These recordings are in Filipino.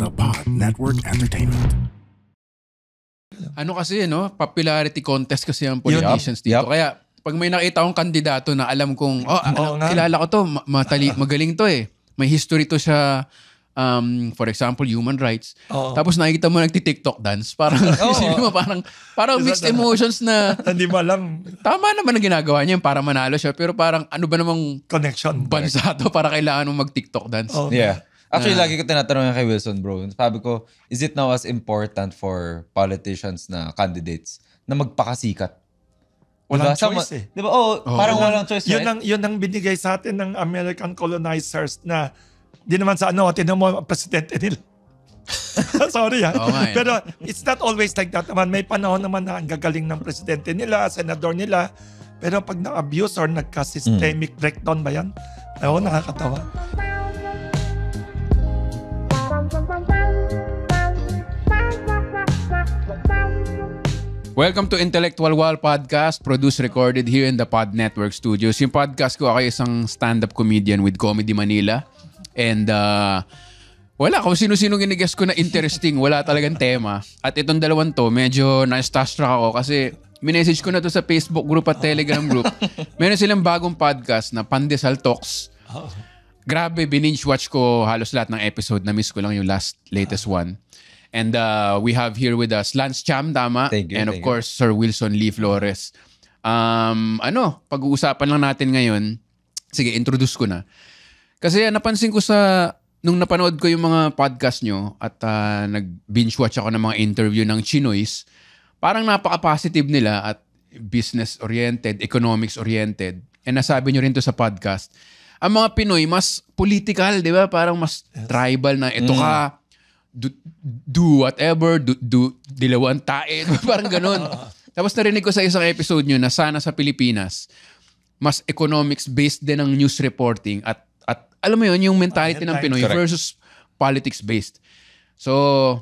The Pod Network Entertainment. Ano kasi, no? Popularity contest kasi ang politicians dito. Kaya, pag may nakita akong kandidato na alam kong, kilala ko to, magaling to eh. May history to siya, for example, human rights. Tapos nakikita mo nagti-TikTok dance. Parang, parang mixed emotions na, hindi mo alam. Tama naman ang ginagawa niya para manalo siya. Pero parang, ano ba namang connection bansa to para kailangan mong mag-TikTok dance? Yeah. Actually, lagi ko tinatanong kay Wilson, bro. Sabi ko, is it now as important for politicians na candidates na magpakasikat? Walang choice eh. Diba? Parang walang choice, right? Yun ang binigay sa atin ng American colonizers na di naman sa tinan mo, presidente nila. Sorry Pero it's not always like that naman. May panahon naman na ang gagaling ng presidente nila, senador nila. Pero pag na-abuse or nagka-systemic breakdown ba yan? Nakakatawa. Welcome to Intellectual Wall Podcast, produced, recorded here in the Pod Network Studios. Yung podcast ko, ako isang stand-up comedian with Comedy Manila. And wala, kung sino-sino ginigest ko na interesting, wala talagang tema. At itong dalawang to, medyo na-starstruck ako kasi minessage ko na to sa Facebook group at Telegram group. Meron silang bagong podcast na Pandesal Talks. Grabe, binge-watch ko halos lahat ng episode. Na-miss ko lang yung latest one. And we have here with us Lance Cham, tama? Thank you. And of course, Sir Wilson Lee Flores. Pag-uusapan lang natin ngayon. Sige, introduce ko na. Kasi napansin ko nung napanood ko yung mga podcast nyo at nag-binge watch ako ng mga interview ng Chinoys, parang napaka-positive nila at business-oriented, economics-oriented. And nasabi nyo rin to sa podcast. Ang mga Pinoy, mas political, di ba? Parang mas tribal na ito ka, do whatever, do dilawang tae, parang ganun. Tapos narinig ko sa isang episode nyo na sana sa Pilipinas, mas economics-based din ang news reporting at alam mo yun, yung mentality ng Pinoy versus politics-based. So,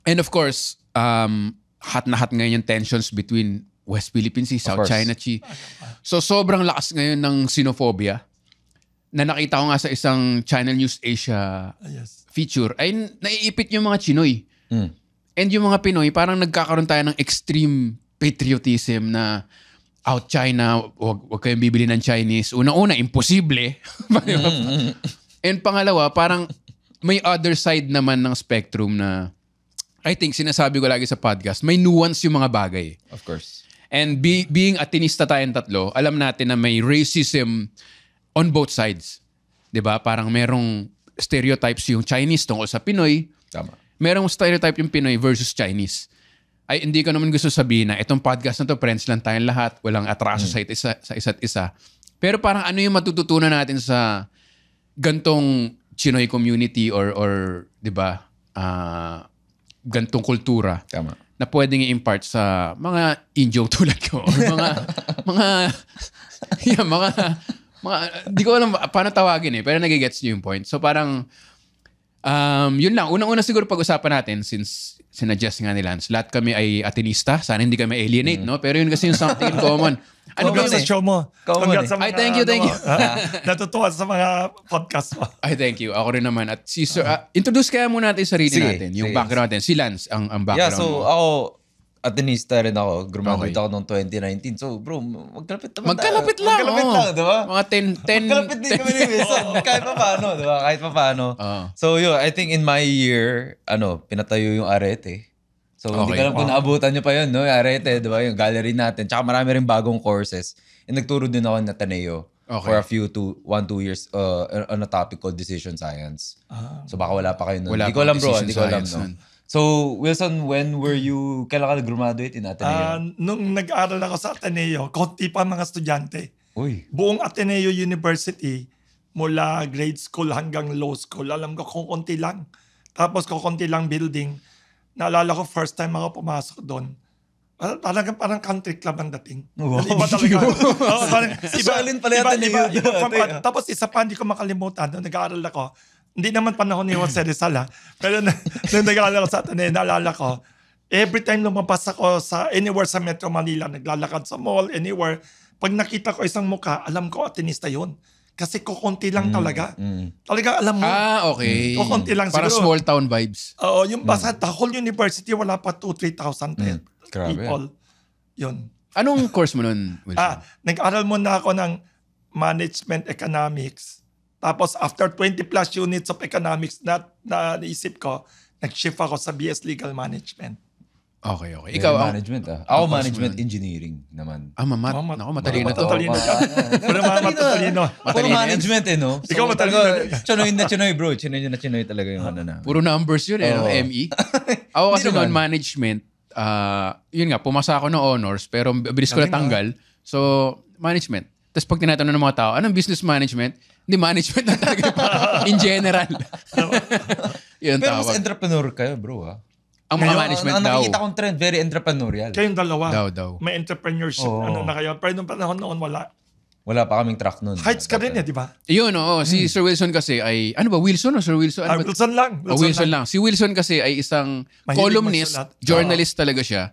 and of course, hot na hot ngayon yung tensions between West Philippine Sea, South China Sea. So, sobrang lakas ngayon ng xenophobia na nakita ko nga sa isang Channel News Asia feature ay naiipit yung mga Chinoy. And yung mga Pinoy, parang nagkakaroon tayo ng extreme patriotism na out China, wag kayong bibili ng Chinese. Una-una, imposible. And pangalawa, parang may other side naman ng spectrum na I think sinasabi ko lagi sa podcast, may nuance yung mga bagay. Of course. And being atinista tayong tatlo, alam natin na may racism on both sides. 'Di ba? Parang merong stereotypes yung Chinese tungkol sa Pinoy. Tama. Merong stereotype yung Pinoy versus Chinese. Ay, hindi ko naman gusto sabihin na itong podcast na to, friends lang tayong lahat, walang atraso sa isa't isa. Pero parang ano yung matututunan natin sa gantong Chinoy community or 'di ba? Gantong kultura. Tama. Na pwedeng i-impart sa mga Indyong tulad ko or mga di ko alam paano tawagin pero nagigets niyo yung point. So parang yun lang. Unang-una siguro pag-usapan natin since sinadjust nga ni Lance. Lahat kami ay atinista. Sana hindi kami alienate, no? Pero yun kasi yung something in common. Ano ba sa show mo? Ay, thank you. Natutuwa sa mga podcast mo. Ay, thank you. Ako rin naman. At si Sir, introduce kaya muna natin yung sarili natin. Yung background natin. Si Lance, ang background. Yeah, so ako, atinista rin ako. Graduate ako noong 2019. So, bro, magkalapit naman Magkalapit lang, diba? Mga 10... Magkalapit din kami ni Wilson. Kahit pa paano, diba? Kahit pa paano. So, yun, I think in my year, pinatayo yung Arete. So, hindi ko alam kung naabutan nyo pa yun, no? Yung Arete, diba? Yung gallery natin. Tsaka marami rin bagong courses. And nagturo din ako ng Ateneo for a few, 1-2 years on a topic called Decision Science. So, baka wala pa kayo nun. Hindi ko alam, bro. Hindi ko alam, no? So, Wilson, when were you, kailan ka nag-graduate in Ateneo? Nung nag-aaral ako sa Ateneo, konti pa mga estudyante. Uy. Buong Ateneo University, mula grade school hanggang law school, alam ko kung konti lang. Tapos kung konti lang building, naalala ko first time ako pumasok doon. Parang country club ang dating. Wow. Iba talaga. Solid pala yung Ateneo. Tapos isa pa, hindi ko makalimutan. Nung nag-aaral ako, hindi naman panahon ni Jose Rizal pero nung nag-aaral ako sa Ateneo, naalala ko, every time lumabas ako sa anywhere sa Metro Manila, naglalakad sa mall, anywhere, pag nakita ko isang mukha, alam ko atinista yun. Kasi kukunti lang talaga. Talaga alam mo. Okay. Kukunti lang para siguro. small town vibes. Oo, yung basta the whole university wala pa 2,000-3,000 people. Yun. Anong course mo nun, Wilson? Nag-aral muna ako ng management economics. Tapos after 20 plus units of economics na naisip ko, nag-shift ako sa BS Legal Management. Okay. Ikaw, management Ako management engineering naman. Naku, matalino to. Matalino ka. Matalino. Puro management no? Ikaw matalino. Chinoy bro. Chinoy talaga yung ano na. Puro numbers yun ME. Ako kasi noon management, yun nga, pumasa ako ng honors, pero bilis ko natanggal. So, management. Tapos pag tinatanong ng mga tao, anong business management? Hindi management na talaga in general. Yun pero tawag. mas entrepreneur kayo bro Ang mga management ang daw. nakikita kong trend, very entrepreneurial. Kayong dalawa. Daw. May entrepreneurship. Ano na kayo. Pero nung panahon noon, wala. Wala pa kaming track noon. Heights ka rin di ba? Yun, oo. Si Sir Wilson kasi ay, ano ba, Wilson o Sir Wilson? Ano ba? Wilson lang. Wilson lang. Si Wilson kasi ay isang Mahilig columnist, magsulat. journalist talaga siya.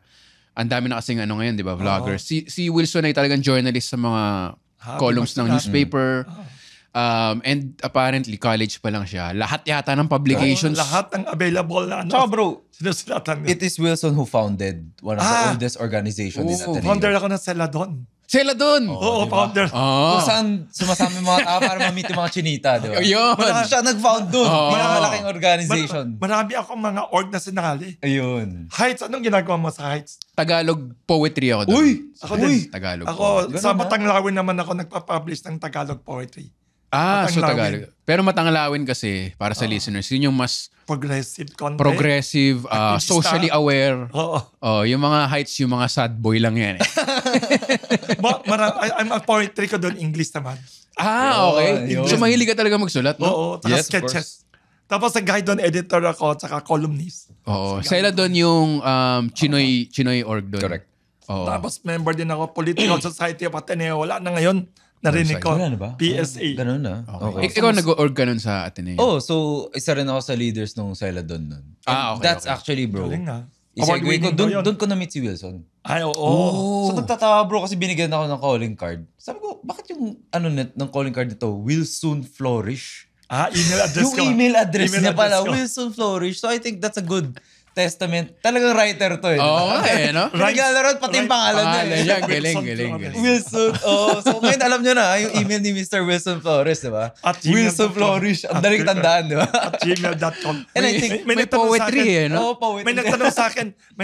Ang dami na kasing ano ngayon, di ba, vlogger. Si Wilson ay talagang journalist sa mga columns ng newspaper. And apparently, college pa lang siya. Lahat yata ng publications. Lahat ng available na ano. Tsaka bro, sinusulatan it is Wilson who founded one of the oldest organizations in Ateneo. Founder ako ng Celadon. Celadon! Oo, diba? founder. Kung saan sumasama yung mga tao para ma-meet yung mga chinita, di ba? Yun. Siya nag-found doon. Malaking organization. Marami akong mga org na sinali. Ayun. Heights, anong ginagawa mo sa Heights? Tagalog poetry ako doon. Ako din. Tagalog. Ako, sa Matanglawin naman ako nagpa-publish ng Tagalog poetry. So Tagalog. Pero Matanglawin kasi, para sa listeners, yun yung mas progressive content. Progressive, socially aware. Oo. Yung mga Heights, yung mga sad boy lang yan. I'm a poetry ko doon, English naman. Okay. So mahilig ka talaga magsulat, no? Oo, sketches. Tapos guide doon, editor ako, tsaka columnist. Oo. Sila doon yung Chinoy org doon. Correct. Tapos member din ako, Political Society of Ateneo. Wala na ngayon. Narinig ko. Wala na ba? PSA. Ganun na. Okay. Ikaw nag-org ka nun sa Ateneo? So isa rin ako sa leaders nung Celadon nun. Okay. That's actually, bro. Galing na. Isegue ko, doon ko na-meet si Wilson. Ay, oo. So nagtatawa bro kasi binigyan ako ng calling card. Sabi ko, bakit yung ng calling card nito, will soon flourish? Email address ko. Yung email address niya pala, ko. will soon flourish. So I think that's a good testament. Talagang writer to no? Regalo ron, pati yung pangalan niya. Galing. Wilson, So ngayon alam nyo na, yung email ni Mr. Wilson Flores, di ba? Wilson Flourish. Ang daling tandaan, di ba? At gmail.com. And I think, may poetry no? Poetry. May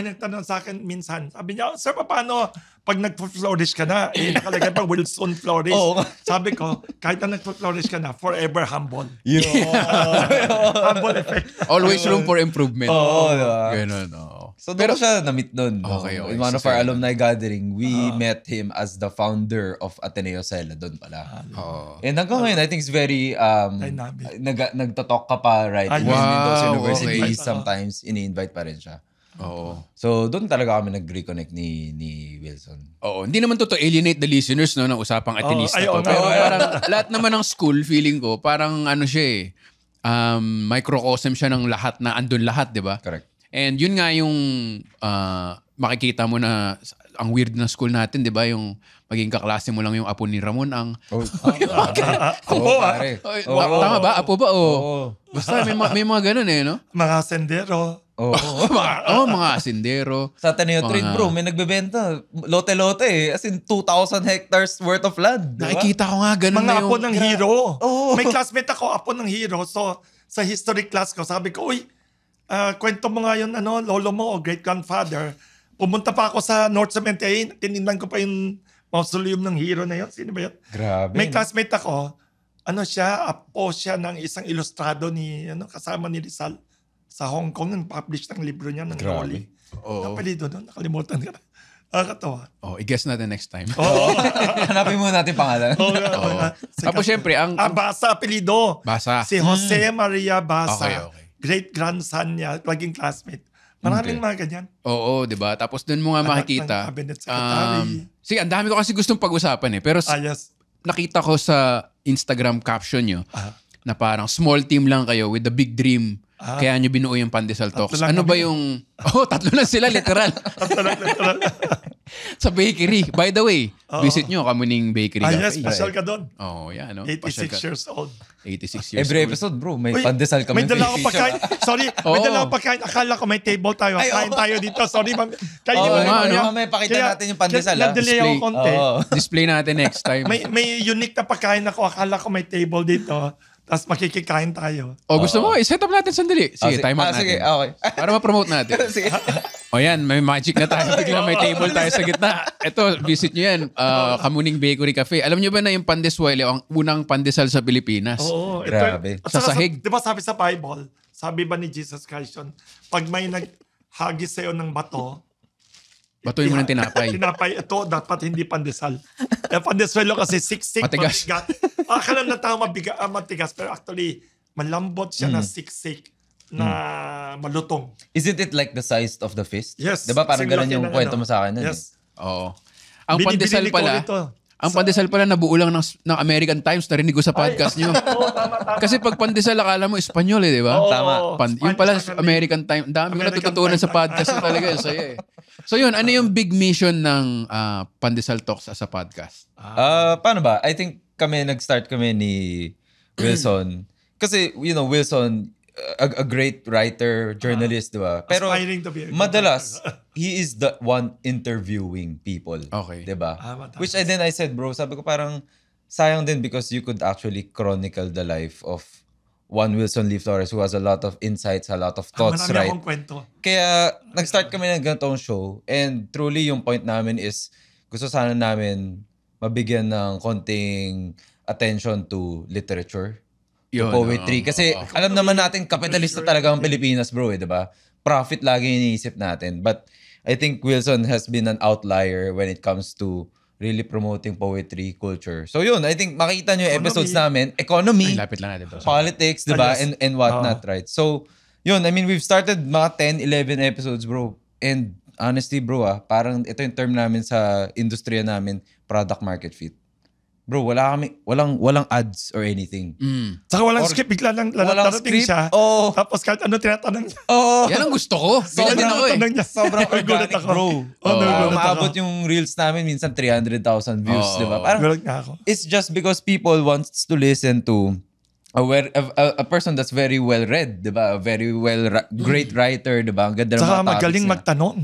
nagtanong sa akin minsan. Sabi niya, sir, paano pag nag-flourish ka na, nakalagay pa Wilson Flourish. Sabi ko, kahit na nag-flourish ka na, forever humble. Humble effect. Always room for improvement. Diba? Ganun, So doon ko siya na-meet nun. Okay. In one of our alumni gathering, we met him as the founder of Ateneo Celadon pala. And hanggang ngayon, I think it's very dynamic. Nagtatalk ka pa right in those universities. Okay. Sometimes ini-invite pa rin siya. So doon talaga kami nag-reconnect ni Wilson. Hindi naman to alienate the listeners no ng usapang Atenista to. Pero parang lahat naman ng school feeling ko parang ano siya microcosm siya ng lahat na andun lahat, 'di ba? Correct. And yun nga yung makikita mo na ang weird ng school natin, 'di ba? Yung maging kaklase mo lang yung apo ni Ramon ang Pare. Tama ba? Apo ba? Basta may mga ganun no? Mga sendero. Mga asindero. Sa Ateneo Trade, bro, may nagbebenta. Lote-lote As in, 2,000 hectares worth of land. Diba? Nakikita ko nga ganun Mga na yung... apo ng hero. May classmate ako, apo ng hero. So, sa history class ko, sabi ko, kwento mo nga yun, lolo mo o great-grandfather. Pumunta pa ako sa North Cemetery. Tinignan ko pa yung mausoleum ng hero na yun. Sino ba yun? Grabe. May classmate ako. Apo siya ng isang ilustrado ni, kasama ni Rizal. Sa Hong Kong, nag-publish ng libro niya ng Rolly. Napalido doon, nakalimutan ka na. Nakakatawa. I-guess natin next time. Hanapin mo natin pangalan. Tapos syempre, Basa, apelido. Basa. Si Jose Maria Basa. Okay. Great-grandson niya, laging classmate. Maraming mga ganyan. Di ba? Tapos doon mo nga makikita. Cabinet secretary. Sige, ang dami ko kasi gustong pag-usapan pero yes. Nakita ko sa Instagram caption nyo na parang small team lang kayo with the big dream. Kaya nyo binuo yung Pandesal Talks. Ano ba yung... tatlo lang sila, literal. Sa bakery. By the way, visit nyo Kamuning Bakery Cafe. Yes, pasyal ka doon. Yeah, no? 86 years old. 86 years Every old. episode, bro, may pandesal kami. May dala ako pagkain. Sorry, may dala ako pagkain. Akala ko may table tayo. Kain tayo dito. Sorry, kain mo. May pakita natin yung pandesal. Nag-delay ako konti. Display natin next time. May unique na pagkain ako. Akala ko may table dito. Tapos makikikain tayo. Gusto mo? I-set up natin sandali. Sige, time out natin. Sige, okay. Para ma-promote natin. Sige. Yan, may magic na tayo. Bigla may table tayo sa gitna. Ito, visit nyo yan. Kamuning Bakery Cafe. Alam nyo ba na yung pandeswele, ang unang pandesal sa Pilipinas? Oo. Grabe. Sa sahig. Di ba sabi sa Bible, sabi ba ni Jesus Christ yun, pag may naghagis sa'yo ng bato, batuin mo ng tinapay. Tinapay, ito dapat hindi pandesal. Pandeswelo kasi siksik, Matigas. mabigat. Akala na tao matigas, pero actually, malambot siya na siksik na malutong. Isn't it like the size of the fist? Yes. Diba parang ganun yung kwento mo sa akin? Yes. Oo. Ang pandesal pala, pandesal pala nabuo lang ng American Times, narinig ko sa podcast nyo. Tama. Kasi pag pandesal, akala mo Espanyol di ba? Tama. Yung pala American Times. Dami ko natututunan sa podcast nyo talaga. So yun, ano yung big mission ng Pandesal Talks as a podcast? Paano ba? I think nag-start kami ni Wilson. Kasi, Wilson, a great writer, journalist, di ba? Pero aspiring to be a madalas, he is the one interviewing people. Okay. Di ba? Which I said, bro, sabi ko parang sayang din because you could actually chronicle the life of one Wilson Lee Flores who has a lot of insights, a lot of thoughts, marami right? akong kwento. Kaya nag-start kami ng ganitong show and truly yung point namin is gusto sana namin mabigyan ng konting attention to literature, to poetry. Kasi alam naman natin kapitalista talaga ang Pilipinas, bro, di ba? Profit lagi iniisip natin. But I think Wilson has been an outlier when it comes to really promoting poetry, culture. So yun, I think makita nyo yung episodes namin, economy, Lapit lang natin. politics, diba? And whatnot, right? So, yun, we've started mga 10, 11 episodes, bro. And honestly, bro, parang ito yung term namin sa industriya namin, product market fit. Bro, walang ads or anything. Saka walang script, bigla lang darating siya. Tapos kahit ano tinatanong niya. Yan ang gusto ko. Sobrang organic, bro. Maabot yung reels namin minsan 300,000 views, di ba? Parang it's just because people wants to listen to a person that's very well read, di ba? Very great writer, di ba? Ang ganda ng mga topics. Saka magaling magtanong.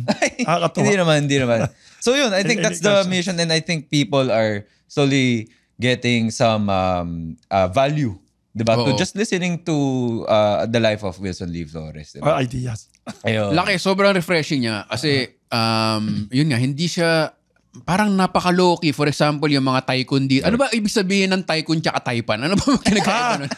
Hindi naman. So yun, I think that's the mission and I think people are slowly getting some value, diba? To just listening to the life of Wilson Lee Flores. Diba? Or ideas. Ayun. Laki, sobrang refreshing niya. Kasi, yun nga, hindi siya, parang napaka-low-key. For example, yung mga tycoon dito. Ano ba ibig sabihin ng tycoon tsaka taipan? Ano ba kinagkaiba nun?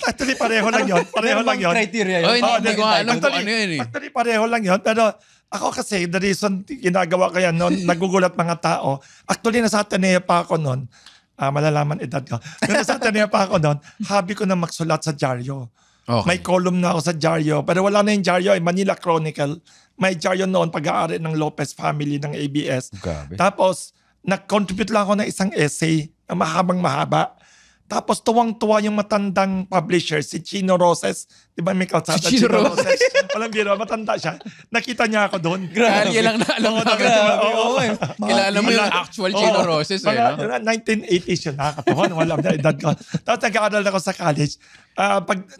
Actually, pareho lang yun. Pareho lang yun. Criteria yun. Hindi ko alam kung ano yun. Actually, pareho lang yun. Pero ako kasi, the reason ginagawa ko yan noon, nagugulat mga tao. Actually, nasa Ateneo pa ako noon. Malalaman edad ko. Nasa Ateneo pa ako noon, hobby ko na magsulat sa dyaryo. Okay. May column na ako sa dyaryo. Pero wala na yung dyaryo, Manila Chronicle. May dyaryo noon, pag-aari ng Lopez family ng ABS. Grabe. Tapos, nag-contribute lang ako ng isang essay na mahaba. Tapos tuwang-tuwa yung matandang publisher, si Chino Roses. Di ba may kalsada? Si Chino Roses. Walang biro, matanda siya. Nakita niya ako doon. Grabe lang na alam namin. Kilala mo yung actual Chino Roses. 1980s yun. Nakakatawa. Wala na edad ko. Tapos nag-aaral ako sa college.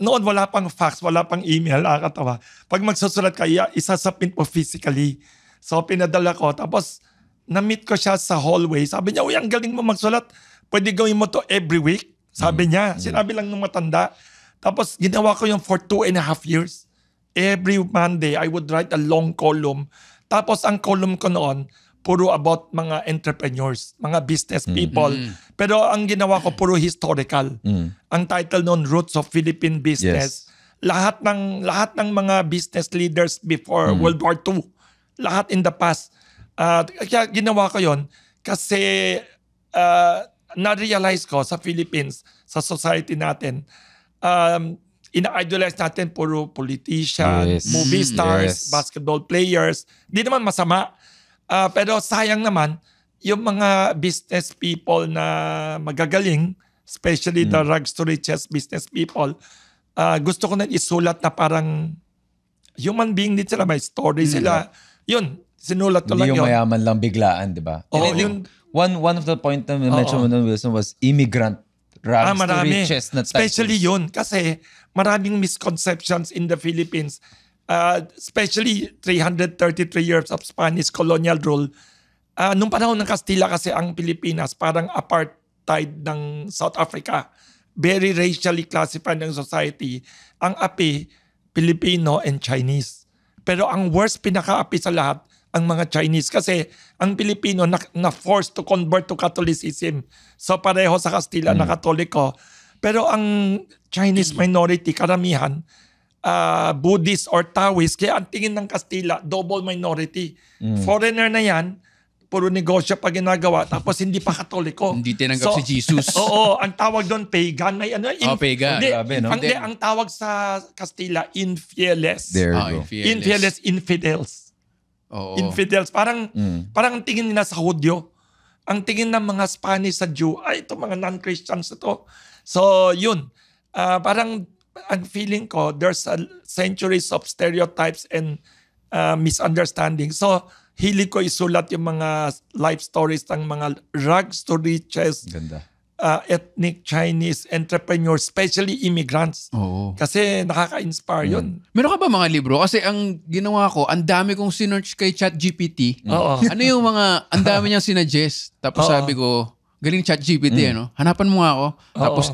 Noon wala pang fax, wala pang email. Nakakatawa. Pag magsusulat ka, isasubmit mo physically. So pinadala ko. Tapos na-meet ko siya sa hallway. Sabi niya, uy, ang galing mo magsulat. Pwede gawin mo to every week. Sabi niya, sinabi lang nung matanda. Tapos ginawa ko yung for 2.5 years. Every Monday, I would write a long column. Tapos ang column ko noon, puro about mga entrepreneurs, mga business people. Pero ang ginawa ko, puro historical. Ang title noon, Roots of Philippine Business. Yes. Lahat ng mga business leaders before World War II. Lahat in the past. Kaya ginawa ko yon kasi na-realize ko sa Philippines, sa society natin, ina-idolize natin puro politician, movie stars, basketball players. Di naman masama. Pero sayang naman, yung mga business people na magagaling, especially the rags to riches business people, gusto ko na isulat na parang human being din sila, may story sila. Yun, Sinulat ko lang Hindi yun. yung mayaman lang biglaan, di ba? One of the point na mention mo ng Wilson was immigrant rags to riches na typhoons. Especially yun. Kasi maraming misconceptions in the Philippines. Especially 333 years of Spanish colonial rule. Nung panahon ng Kastila kasi ang Pilipinas parang apartheid ng South Africa. Very racially classified ng society. Ang api, Filipino and Chinese. Pero ang worst pinaka-api sa lahat, ang mga Chinese. Kasi ang Pilipino na-forced to convert to Catholicism. So pareho sa Kastila na Katoliko. Pero ang Chinese minority, karamihan, Buddhist or Taoist, kaya ang tingin ng Kastila, double minority. Foreigner na yan, puro negosyo pa ginagawa, tapos hindi pa Katoliko. Hindi tinanggap si Jesus. Oo, ang tawag doon, pagan. May pagan. Grabe, no? Ang tawag sa Kastila, infieles. There you go. Infieles, infidels. Oo. Infidels. Parang ang tingin nila sa Hudyo. Ang tingin ng mga Spanish sa Jew, ay ito mga non-Christians ito. So yun, parang ang feeling ko, there's centuries of stereotypes and misunderstanding. So hilig ko isulat yung mga life stories ng mga rags to riches, ethnic Chinese entrepreneurs, especially immigrants. Oo. Kasi nakaka-inspire yun. Meron ka ba mga libro? Kasi ang ginawa ko, ang dami kong sinearch kay ChatGPT. Ano yung mga, ang dami niyang sinuggest. Tapos sabi ko, galing ChatGPT, ano? Hanapan mo nga ako. Tapos,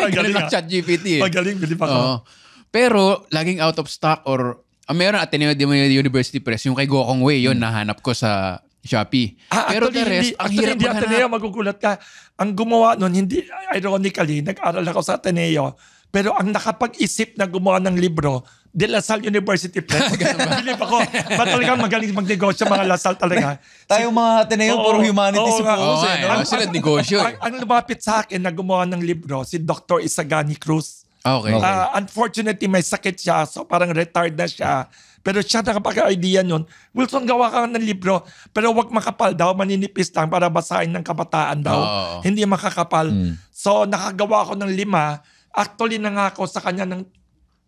galing ng ChatGPT. Magaling, bilib ako. Pero, laging out of stock or meron Ateneo University Press, yung kay Gokong Wei, yun, nahanap ko sa Shopee. Pero the rest, ang hirap hindi maghanap. Ateneo, magugulat ka. Ang gumawa nun, hindi, ironically, nag-aral ako sa Ateneo, pero ang nakapag-isip na gumawa ng libro, De La Salle University Press. Bilib ako. Ba't talagang magaling magnegosyo mga La Salle talaga? Tayong mga Ateneo, puro humanities yung focus. Sila negosyo. Ang lumapit sa akin na gumawa ng libro, si Dr. Isagani Cruz. Okay. Unfortunately, may sakit siya. So parang retired na siya. Pero siya nakapag-idea nun, Wilson, gawa ka ng libro. Pero wag makapal daw, maninipis lang para basahin ng kabataan daw. Hindi makakapal. So nakagawa ako ng 5. Actually, nangako sa kanya ng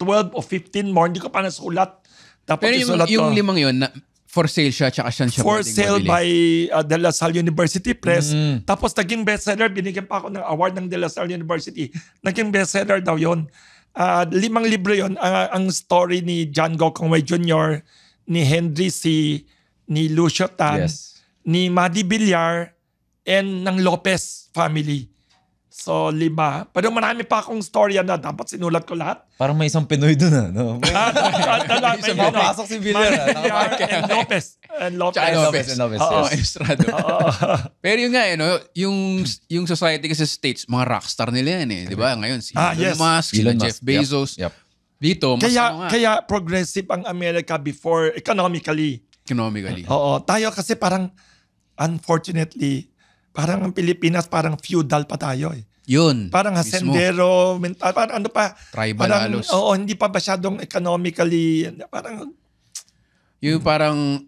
12 o 15 more. Hindi ko pa nasulat. Pero yung 5 yun, for sale siya, tsaka siya for sale by De La Salle University Press. Tapos naging bestseller, binigyan pa ako ng award ng De La Salle University. Naging bestseller daw yun. 5 libro yun. Ang story ni John Gokong Wei Jr., ni Henry C., ni Lucio Tan, ni Madi Villar, and ng Lopez family. So, 5. Pero marami pa akong storya na dapat sinulat ko lahat. Parang may isang Pinoy doon, no? May mapasok si Villar. And Lopez. And Lopez. Estrado. Pero yun nga, yung society kasi sa States, mga rockstar nila yan eh. Di ba? Ngayon, si Elon Musk, si Jeff Bezos. Dito, mas kaya progressive ang America before economically. Oo. Tayo kasi parang, unfortunately, parang ang Pilipinas, parang feudal pa tayo eh. Yun. Parang hasendero, parang ano pa. Tribal halos. Oo, hindi pa masyadong economically, parang... Yung parang...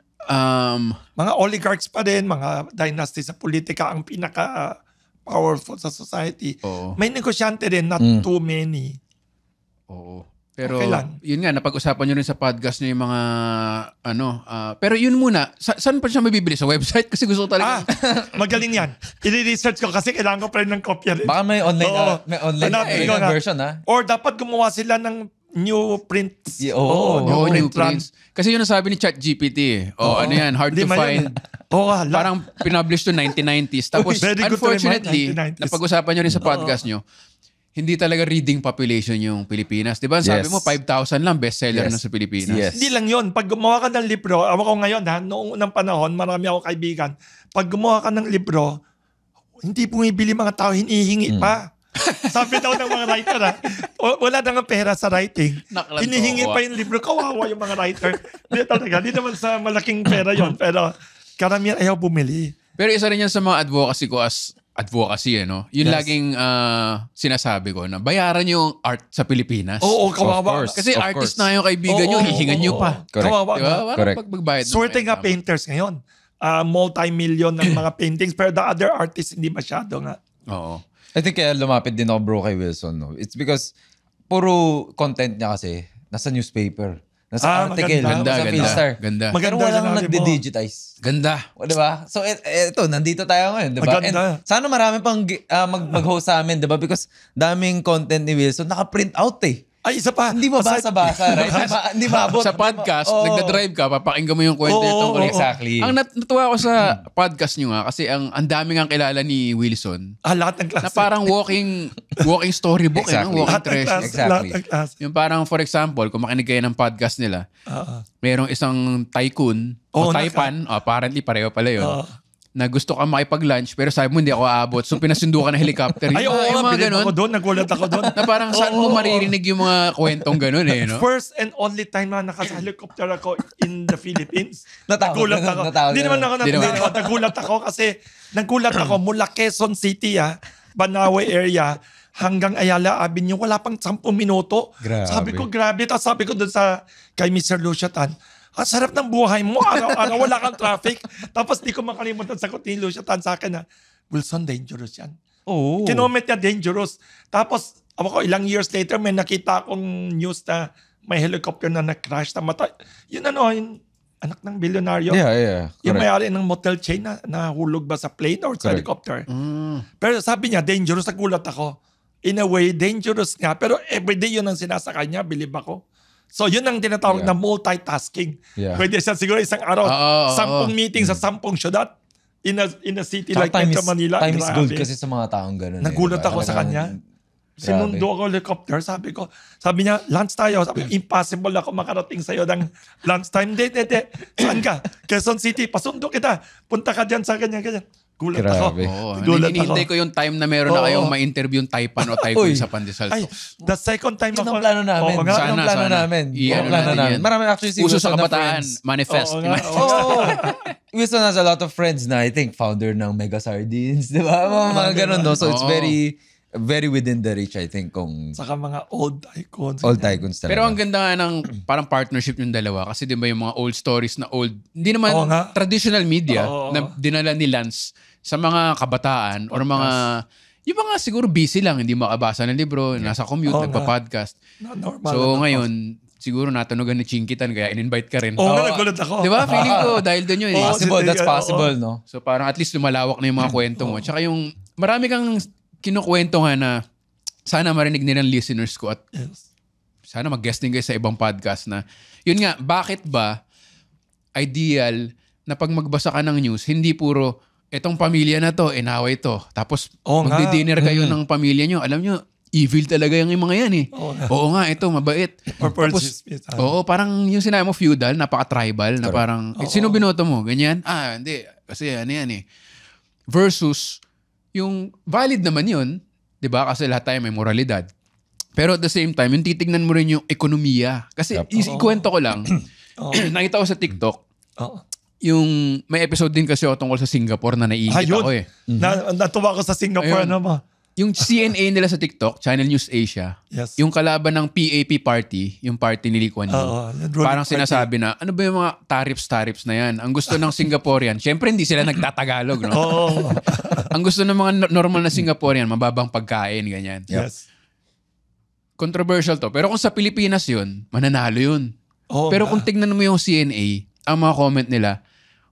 mga oligarchs pa din, mga dynasty sa politika ang pinaka-powerful sa society. May negosyante din, not too many. Oo. Pero yun nga, napag-usapan nyo rin sa podcast nyo yung mga pero yun muna, saan pa siya mabibili? Sa website? Kasi gusto ko talaga. Magaling yan. I-research ko kasi kailangan ko pa rin ng kopya rin. Baka may online version ha? Or dapat gumawa sila ng new prints. New prints. Kasi yun ang sabi ni ChatGPT eh. Ano yan, hard to find. Parang pinublish to 1990s. Tapos unfortunately, napag-usapan nyo rin sa podcast nyo, hindi talaga reading population yung Pilipinas. Diba? Sabi mo, 5,000 lang bestseller na sa Pilipinas. Hindi lang yun. Pag gumawa ka ng libro, ako ngayon noong unang panahon, marami ako kaibigan. Pag gumawa ka ng libro, hindi bumibili mga tao, hinihingi pa. Sabi daw ng mga writer wala na nga pera sa writing. Hinihingi pa yung libro, kawawa yung mga writer. Hindi talaga, hindi naman sa malaking pera yon, pero karamihan ayaw bumili. Pero isa rin yan sa mga advocacy ko as advocacy, Yung laging sinasabi ko na bayaran yung art sa Pilipinas. Oo, kawawa. Kasi artist na yung kaibigan nyo, hihingan nyo pa. Kawawa. Diba? Correct. Swerte nga painters ngayon. Multi-million ng mga paintings, pero the other artists hindi masyado nga. Oo. I think kaya lumapit din ako bro kay Wilson. No? It's because puro content niya kasi nasa newspaper. Nasa article. Maganda. Sa Philstar. Ganda. Pero walang nagde-digitize. Ganda. O, diba? So, ito, nandito tayo ngayon, diba? Maganda. And sana marami pang mag-host sa amin, diba? Because daming content ni Wilson, naka-print out eh. Ay, isa pa. Hindi mo basa-basa, right? Hindi maabot. Sa podcast, nagda-drive ka, papakinggan mo yung kwento nitong exactly. Ang natuwa ko sa podcast nyo nga, kasi ang dami nga kilala ni Wilson. Lahat ng klase. Na parang walking storybook, exactly. walking treasure. Exactly. Klase. Yung parang, for example, kung makinig kayo ng podcast nila, mayroong isang tycoon, o taipan, apparently pareho pala yun, na gusto ka makipag-lunch pero sabi mo hindi ako aabot. So pinasundo ka ng helicopter. Ay, oo, mga ganun. ako doon, nagulat ako doon. Na parang saan mo maririnig yung mga kwentong ganun eh, no? First and only time na naka-helicopter ako in the Philippines. Nagulat ako. Hindi naman ako nagulat ako kasi nagulat ako mula Quezon City, Banawe area, hanggang Ayala Avenue, wala pang 10 minuto. Grabe. Sabi ko, grabe. Tapos sabi ko doon kay Mr. Lucia Tan, ang sarap ng buhay mo. Araw-araw wala kang traffic. Tapos di ko makalimutan sa ni Lucia Tan sa akin na, Wilson, dangerous yan. Oh. Kinoment niya, dangerous. Tapos, ilang years later, may nakita akong news na may helicopter na na-crash na matay. Yun yung anak ng bilyonaryo. Yeah. Yung may-ari ng motel chain na nahulog ba sa plane or sa helicopter. Pero sabi niya, dangerous. Nagulat ako. In a way, dangerous nga. Pero everyday yun ang sinasakay niya. Believe ako. So yun ang tinatawag na multitasking. Yeah. Pwede siya siguro isang araw, 10 meetings sa 10 syudad in a city like Metro Manila. Time is gold kasi sa mga taong gano'n. Nagulat ako sa kanya. Sinundo ako helicopter. Sabi niya, lunch tayo. Sabi, impossible ako makarating sa'yo ng lunch time. Hindi. Saan ka? Quezon City. Pasundo kita. Punta ka dyan sa ganyan. Gulat ako. Hinihintay ko yung time na meron na kayong ma-interview yung Taipan o Tycoon sa Pandesal. Ay, the second time ako. Yun ang plano namin. Marami actually si Uso Wilson sa kabataan. Manifest. Wilson has a lot of friends na I think founder ng Mega Sardines. Di ba? Mga ganun, no? So it's very within the reach, I think, saka mga old icons. Old icons talaga. Pero ang ganda nga ng parang partnership yung dalawa. Kasi di ba yung mga old stories na old, hindi naman traditional media na dinala ni Lance sa mga kabataan or mga, yung mga siguro busy lang, hindi makabasa ng libro, nasa commute, nagpa-podcast. So ngayon, siguro natunugan ni Chinkitan kaya in-invite ka rin. Nagulat ako. Di ba? Feeling ko dahil doon yun. That's possible, no? So parang at least lumalawak na yung mga kwento mo. Tsaka yung marami kang kinukwento nga na sana marinig nilang listeners ko at sana mag-guest din kayo sa ibang podcast na yun nga, bakit ba ideal na pag magbasa ka ng news, hindi puro etong pamilya na to, inaway to. Tapos magdi-dinner kayo ng pamilya nyo. Alam nyo, evil talaga yung mga yan eh. Oo nga, ito, mabait. Tapos, parang yung sinabi mo feudal, napaka-tribal, na parang, sino binoto mo? Ganyan? Hindi. Kasi ano yan eh. Versus, yung valid naman yun, di ba? Kasi lahat tayo may moralidad. Pero at the same time, yung titignan mo rin yung ekonomiya. Kasi ikwento ko lang, nakita ko sa TikTok, yung may episode din kasi ako tungkol sa Singapore na naiikit ako eh. Natuwa ko sa Singapore. Yung CNA nila sa TikTok, Channel News Asia, yung kalaban ng PAP party, yung party ni Lee Kuan Yew, parang sinasabi na, ano ba yung mga tariffs na yan? Ang gusto ng Singaporean, syempre hindi sila nagtatagalog, no? Ang gusto ng mga normal na Singaporean, mababang pagkain, ganyan. Yes. Controversial to. Pero kung sa Pilipinas yun, mananalo yun. Pero kung tignan mo yung CNA, ang mga comment nila,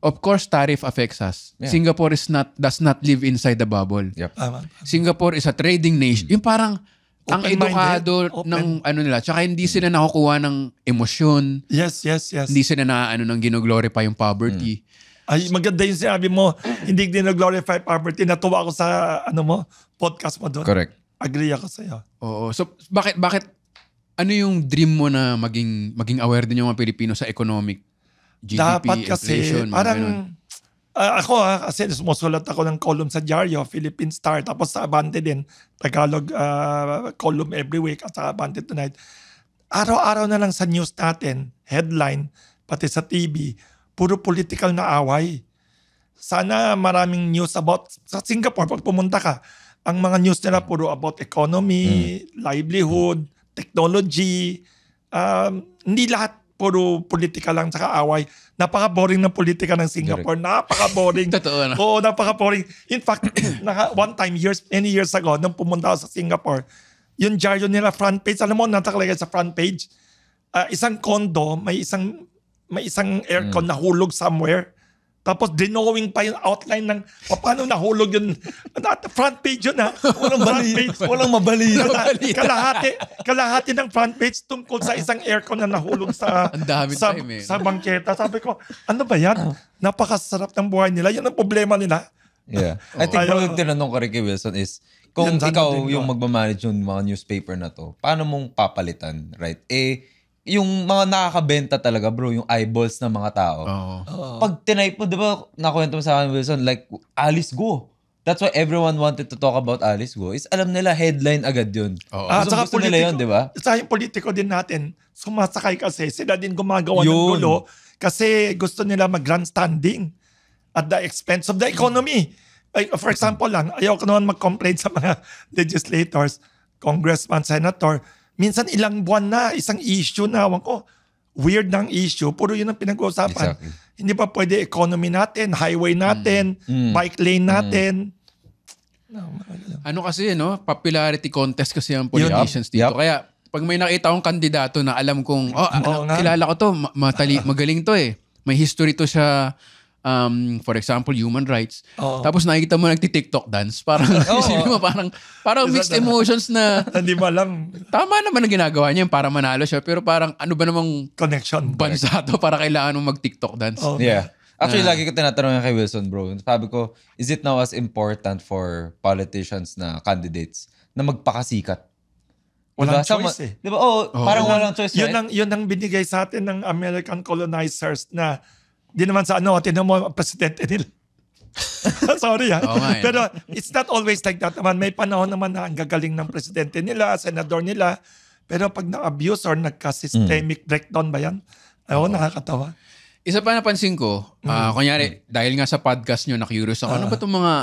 of course, tariff affects us. Yeah. Singapore does not live inside the bubble. Yep. Singapore is a trading nation. Yung parang ang edukado ng ano nila. Tsaka hindi sila nakukuha ng emosyon. Yes. Hindi sila ng gino-glorify yung poverty. Ay, maganda yung sinabi mo. Hindi gino-glorify poverty. Natuwa ako sa podcast mo doon. Correct. Agree ako sa'yo. Oo. So, bakit ano yung dream mo na maging aware din yung mga Pilipino sa economic GDP, dapat kasi, inflation, parang, ako kasi sumusulat ako ng column sa Diario, Philippine Star, tapos sa Abante din, Tagalog column every week at sa Abante Tonight. Araw-araw na lang sa news natin, headline, pati sa TV, puro political na away. Sana maraming news about, sa Singapore, pag pumunta ka, ang mga news nila puro about economy, livelihood, technology, hindi lahat puro politika lang tsaka away. Napaka-boring ng politika ng Singapore. Napaka-boring. Totoo na. Oo, napaka-boring. In fact, one time, many years ago, nung pumunta ako sa Singapore, yung Diario nila front page, alam mo, natakalagay sa front page, isang condo, may isang aircon nahulog somewhere. Tapos drawing pa yung outline ng paano nahulog yun. Front page yun ha. Walang mabalita. Kalahati ng front page tungkol sa isang aircon na nahulog sa bangketa. Sabi ko, ano ba yan? Napakasarap ng buhay nila. Yan ang problema nila. Yeah. I think yung tinanong ko rin kay Wilson is, kung ikaw yung magmamanage yung mga newspaper na to, paano mong papalitan, right? Yung mga nakakabenta talaga, bro, yung eyeballs ng mga tao. Pag tinype mo, di ba, nakwento mo sa akin, Wilson, like, Alice Go. That's why everyone wanted to talk about Alice Go. Is alam nila, headline agad yun. Gusto nila yun, di ba? Sa yung politiko din natin, sumasakay kasi, sila din gumagawa ng gulo kasi gusto nila mag-grandstanding at the expense of the economy. Like, for example lang, ayaw ko naman mag-complain sa mga legislators, congressman, senator. Minsan ilang buwan na, isang issue na, weird ng issue, puro yun ang pinag-uusapan. Exactly. Hindi pa pwede economy natin, highway natin, bike lane natin. Ano kasi, popularity contest kasi ang politicians dito. Kaya, pag may nakita akong kandidato na alam kong, kilala ko to, magaling to eh. May history to siya, for example, human rights. Tapos nakikita mo nagti-TikTok dance. Parang, isipin mo, parang mixed emotions na, hindi mo alam. Tama naman ang ginagawa niya para manalo siya. Pero parang, ano ba namang connection bansa to para kailangan mo mag-TikTok dance? Yeah. Actually, lagi ko tinatanong kay Wilson, bro. Sabi ko, is it now as important for politicians na candidates na magpakasikat? Walang choice eh. Diba? Parang walang choice, right? Yun ang binigay sa atin ng American colonizers na di naman sa tinan mo, presidente nila. Sorry Pero it's not always like that naman. May panahon naman na ang gagaling ng presidente nila, senador nila. Pero pag na-abuse or nagka-systemic breakdown ba yan? Nakakatawa. Isa pa napansin ko, kunyari, dahil nga sa podcast nyo, na-curious ako, ano ba itong mga,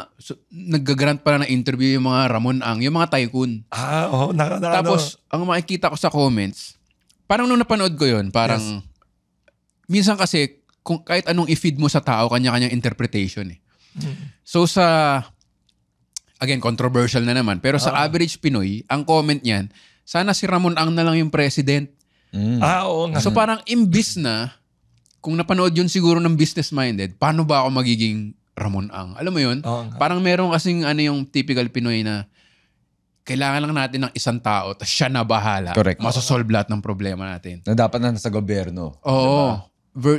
nag-grant pala na interview yung mga Ramon Ang, yung mga tycoon. Tapos, ang makikita ko sa comments, parang nung napanood ko yun, parang, minsan kasi, kung kahit anong i-feed mo sa tao, kanya-kanyang interpretation eh. So again, controversial na naman, pero sa average Pinoy, ang comment niyan, sana si Ramon Ang na lang yung president. So parang imbis na, kung napanood yun siguro ng business-minded, paano ba ako magiging Ramon Ang? Alam mo yun? Parang meron kasing yung typical Pinoy na kailangan lang natin ng isang tao tapos siya na bahala. Correct. Masosolve lahat ng problema natin. Na dapat na nasa gobyerno. Oo.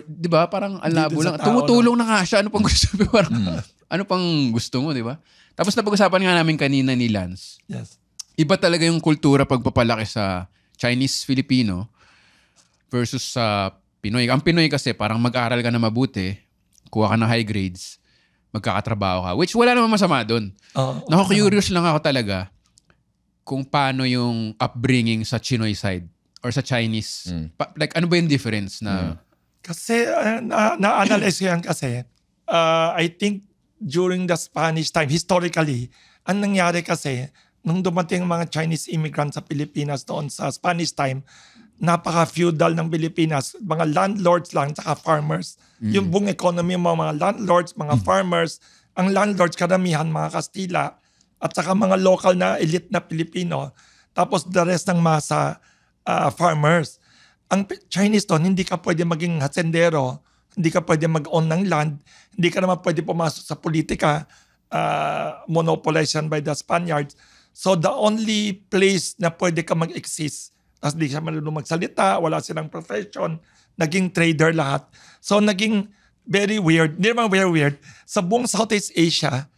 Diba? Parang alabo lang. Tumutulong na nga siya. Ano pang gusto mo? Ano pang gusto mo, diba? Tapos napag-usapan nga namin kanina ni Lance. Yes. Iba talaga yung kultura pagpapalaki sa Chinese-Filipino versus sa Pinoy. Ang Pinoy kasi parang mag-aral ka na mabuti, kuha ka ng high grades, magkakatrabaho ka. Which wala naman masama doon. Naku-curious lang ako talaga kung paano yung upbringing sa Chinoy side or sa Chinese. Like ano ba yung difference na... Kasi na-analyze ko yan kasi I think during the Spanish time, historically, ang nangyari kasi nung dumating mga Chinese immigrants sa Pilipinas doon sa Spanish time, napaka-feudal ng Pilipinas. Mga landlords lang, saka farmers. Yung buong economy, mga landlords, mga farmers. Ang landlords, karamihan, mga Kastila. At saka mga local na elite na Pilipino. Tapos the rest ng masa, farmers. Ang Chinese doon, hindi ka pwede maging hasendero. Hindi ka pwede mag-own ng land. Hindi ka naman pwede pumasok sa politika. Monopolized by the Spaniards. So the only place na pwede ka mag-exist, tapos di siya marunong magsalita, wala silang profession, naging trader lahat. So naging very weird, hindi naman very weird, sa buong Southeast Asia,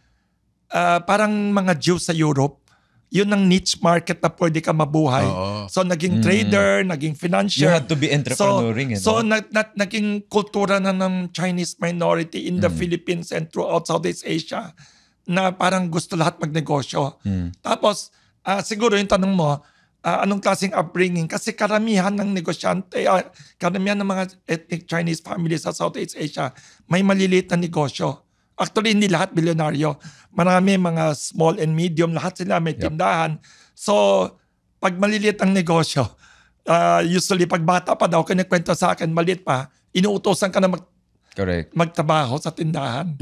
parang mga Jews sa Europe, yun ang niche market na pwede ka mabuhay. So naging trader, naging financier. You had to be entrepreneuring. So naging kultura na ng Chinese minority in the Philippines and throughout Southeast Asia na parang gusto lahat magnegosyo. Tapos, siguro yung tanong mo, anong klaseng upbringing? Kasi karamihan ng negosyante, karamihan ng mga ethnic Chinese families sa Southeast Asia, may maliliit na negosyo. Actually, hindi lahat bilyonaryo. Marami mga small and medium, lahat sila may tindahan. So, pag maliliit ang negosyo, usually pag bata pa daw, kinikwento sa akin, maliit pa, inuutosan ka na magtrabaho sa tindahan.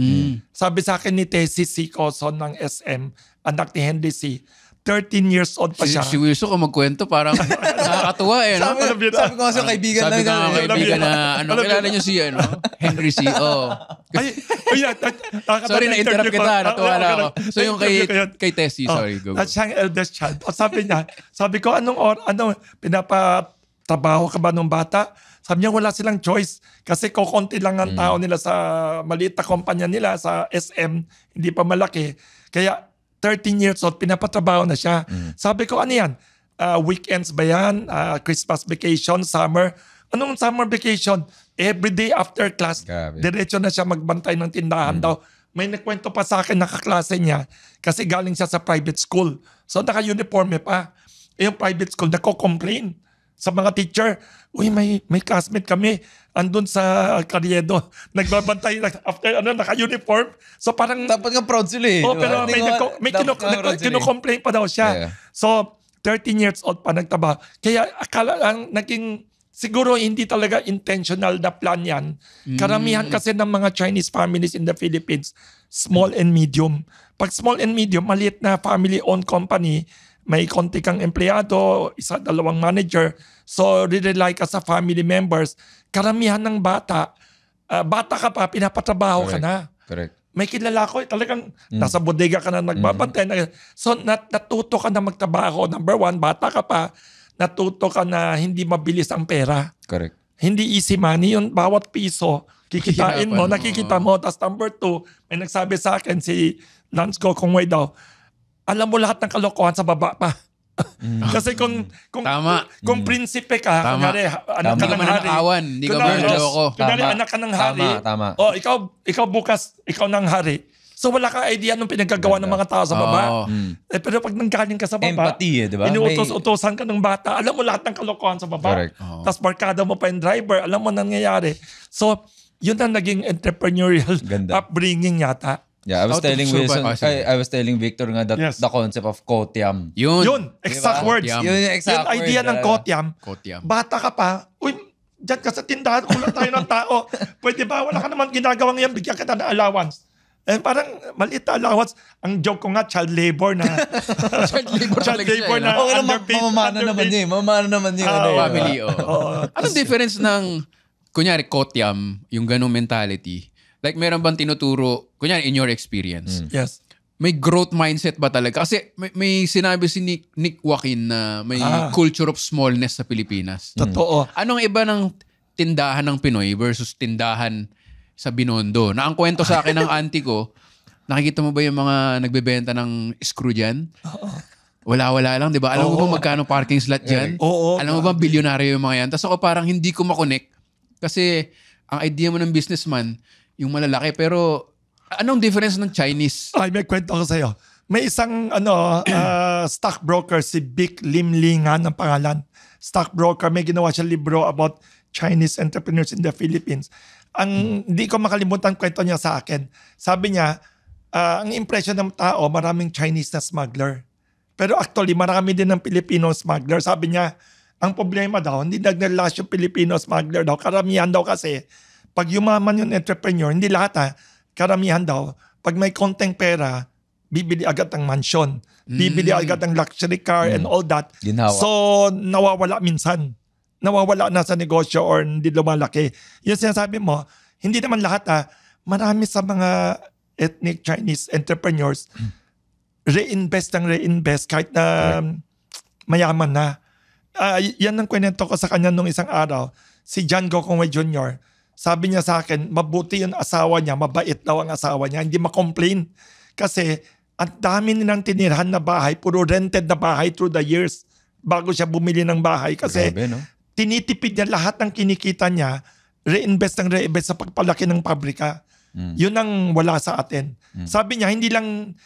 Sabi sa akin ni Tessie C. Coson ng SM, anak ni Henry C., 13 years old pa siya. Si Wilson kung magkwento parang nakakatuwa eh. No? Sabi ko kasi kaibigan sabi lang. Sabi ko kaibigan na kilala niyo si Henry C. Sorry na-interrupt kita. Natuwa lang ako. So yung kay Tessie, sorry. Go. At siyang eldest child. Sabi ko, pinapatrabaho ka ba nung bata? Sabi niya, wala silang choice. Kasi kukunti lang ang tao nila sa maliit na kumpanya nila sa SM. Hindi pa malaki. Kaya 13 years old, pinapatrabaho na siya. Sabi ko, ano yan? Weekends ba yan? Christmas vacation? Summer? Anong summer vacation? Every day after class, diretso na siya magbantay ng tindahan daw. May nagkwento pa sa akin, nakaklase niya, kasi galing siya sa private school. So naka-uniforme pa. Yung private school, nako-complain sa mga teacher. Uy, may classmate kami. Andun sa Carriedo. Nagbabantay after naka-uniform. So parang... Dapat nga proud sila eh. Oh, pero may kino-complain pa daw siya. Yeah. So 13 years old pa nagtaba. Kaya akala ang naging... Siguro hindi talaga intentional na plan yan. Karamihan kasi ng mga Chinese families in the Philippines, small and medium. Pag small and medium, maliit na family-owned company, may konti kang empleyado, isa, dalawang manager. So, rely ka sa family members. Karamihan ng bata ka pa, pinapatrabaho ka na. Correct. May kilala ko, talagang nasa bodega ka na nagbabantay. So, natuto ka na magtrabaho. Number one, bata ka pa, natuto ka na hindi mabilis ang pera. Correct. Hindi easy money yun. Bawat piso, kikitain mo, nakikita mo. Tapos number two, may nagsabi sa akin, si Lance Go Kongwei daw, alam mo lahat ng kalokohan sa baba pa. Kasi kung prinsipe ka, kunyari, anak ka ng hari. Hindi ka manakawan. Kunyari, anak ka ng hari. O, ikaw bukas, ikaw ng hari. So wala kang idea nung pinagkagawa ng mga tao sa baba. Pero pag nanggaling ka sa baba, empathy di ba? Inuutos-utosan ka ng bata, alam mo lahat ng kalokohan sa baba. Tapos barkada mo pa yung driver, alam mo nangyayari. So, yun ang naging entrepreneurial upbringing yata. Yeah, I was telling Victor nga that the concept of kotiam. Yun, exact words. Yun yung exact word. Yung idea ng kotiam. Bata ka pa, uy, dyan ka sa tindahan, kulang tayo ng tao. Pwede ba? Wala ka naman ginagawang yan, bigyan kita ng allowance. And parang maliit na allowance. Ang joke ko nga, child labor na. child labor na. Okay lang, mamamana naman niya. Family, Anong difference ng, kunyari, kotiam, yung ganong mentality? Like, meron bang tinuturo, kunyari, in your experience? Yes. May growth mindset ba talaga? Kasi may sinabi si Nick Joaquin na may culture of smallness sa Pilipinas. Totoo. Anong iba ng tindahan ng Pinoy versus tindahan sa Binondo? Na ang kwento sa akin ng auntie ko, nakikita mo ba yung mga nagbebenta ng screw dyan? Wala lang, di ba? Alam mo ba magkano parking slot dyan? Alam mo ba bilyonaryo yung mga yan? Tapos ako parang hindi ko makonect kasi ang idea mo ng businessman, yung malalaki. Pero anong difference ng Chinese? Ay, may kwento ko sa'yo. May isang stockbroker, si Vic Lim Lingan ang pangalan. Stockbroker, may ginawa siya libro about Chinese entrepreneurs in the Philippines. Hindi ko makalimutan kwento niya sa akin. Sabi niya, ang impression ng tao, maraming Chinese na smuggler. Pero actually, marami din ng Filipino smuggler. Sabi niya, ang problema daw, hindi nagnalas yung Filipino smuggler daw. Karamihan daw kasi, pag yumaman yung entrepreneur, hindi lahat karamihan daw, pag may konteng pera, bibili agad ng mansion. Bibili agad ng luxury car and all that. Ginhawa. So, nawawala minsan. Nawawala na sa negosyo or hindi lumalaki. Yung sinasabi mo, hindi naman lahat marami sa mga ethnic Chinese entrepreneurs reinvest kahit na mayaman na. Yan ang kwento ko sa kanya nung isang araw. Si John Go Kongwei Jr., sabi niya sa akin, mabuti yung asawa niya, mabait daw ang asawa niya, hindi ma-complain. Kasi ang dami nilang tinirhan na bahay, puro rented na bahay through the years bago siya bumili ng bahay. Kasi tinitipid niya lahat ng kinikita niya, reinvest sa pagpalaki ng pabrika. Yun ang wala sa atin. Sabi niya, hindi lang,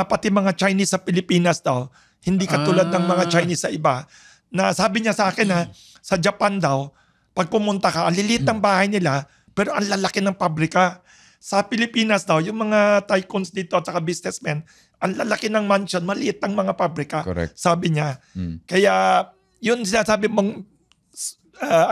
pati mga Chinese sa Pilipinas daw, hindi katulad ng mga Chinese sa iba, na sabi niya sa akin sa Japan daw, pag pumunta ka, ang lilit ng bahay nila, pero ang lalaki ng pabrika. Sa Pilipinas daw, yung mga tycoons dito at saka businessmen, ang lalaki ng mansion, maliit ang mga pabrika. Correct. Sabi niya. Kaya, yun sinasabi mong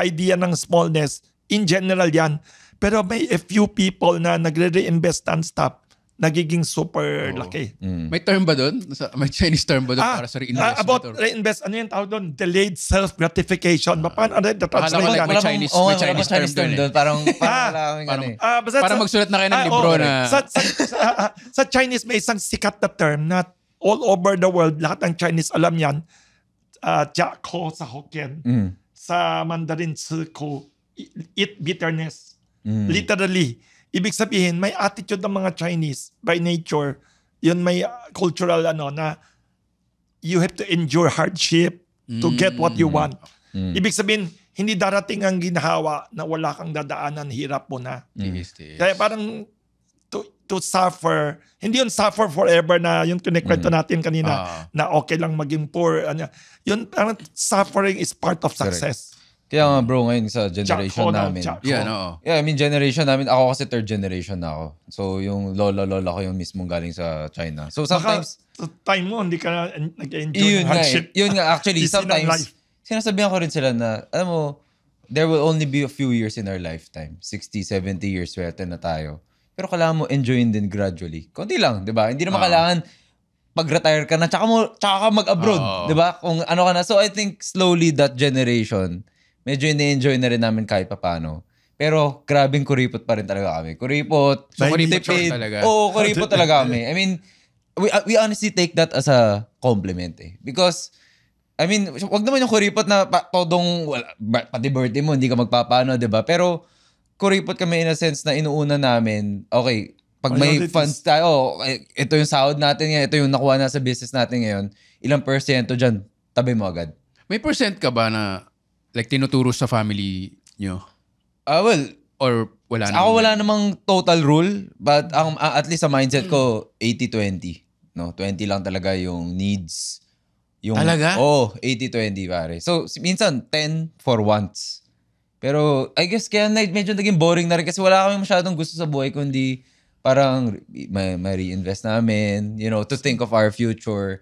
idea ng smallness, in general yan. Pero may a few people na nagre-reinvest non-stop, nagiging super laki. May term ba doon? May Chinese term ba doon para sa reinvestment? About reinvest, ano yung tawag doon? Delayed self-gratification. Paano the translation? May Chinese term doon. Parang para magsulat na kayo ng libro na... Sa Chinese, may isang sikat na term na all over the world, lahat ng Chinese alam yan. Jiako sa Hokkien. Sa Mandarin, Ziko. Eat bitterness. Literally. Ibig sabihin, may attitude ng mga Chinese by nature. Yun may cultural na you have to endure hardship to get what you want. Ibig sabihin, hindi darating ang ginahawa na wala kang dadaanan, hirap mo na. Kaya parang to suffer, hindi yun suffer forever na yung kinikwento natin kanina na okay lang maging poor. Yun, parang suffering is part of success. Kaya nga bro, ngayon sa generation namin. I mean, generation namin, ako kasi third generation na ako. So, yung lola ko yung mismong galing sa China. So, sometimes... time mo, hindi ka nag-enjoy hardship. Yun nga, actually, sometimes, sinasabihan ko rin sila na, alam mo, there will only be a few years in our lifetime. 60, 70 years, swerte na tayo. Pero kailangan mo enjoyin din gradually. Konti lang, di ba? Hindi naman kailangan pag-retire ka na, tsaka ka mag-abroad. Di ba? Kung ano ka na. So, I think slowly that generation... medyo ini-enjoy na rin namin kahit papano. Pero grabing kuripot pa rin talaga kami. Kuripot. So, kuripot talaga. Oo, kuripot talaga kami. I mean, we honestly take that as a compliment eh. Because, I mean, wag naman yung kuripot na todong, pati birthday mo, hindi ka magpapano, diba? Pero, kuripot kami in a sense na inuuna namin, okay, pag may funds tayo, ito yung sahod natin ngayon, ito yung nakuha na sa business natin ngayon, ilang % dyan, tabi mo agad. May percent ka ba na like tinuturo sa family nyo? Well, or wala namang? Ako wala namang total rule, but at least sa mindset ko 80-20. No, 20 lang talaga yung needs. Yung, talaga? 80-20 pare. So minsan 10 for wants. Pero I guess kaya medyo naging boring na rin kasi wala kami masyadong gusto sa buhay kundi parang ma-reinvest namin, to think of our future.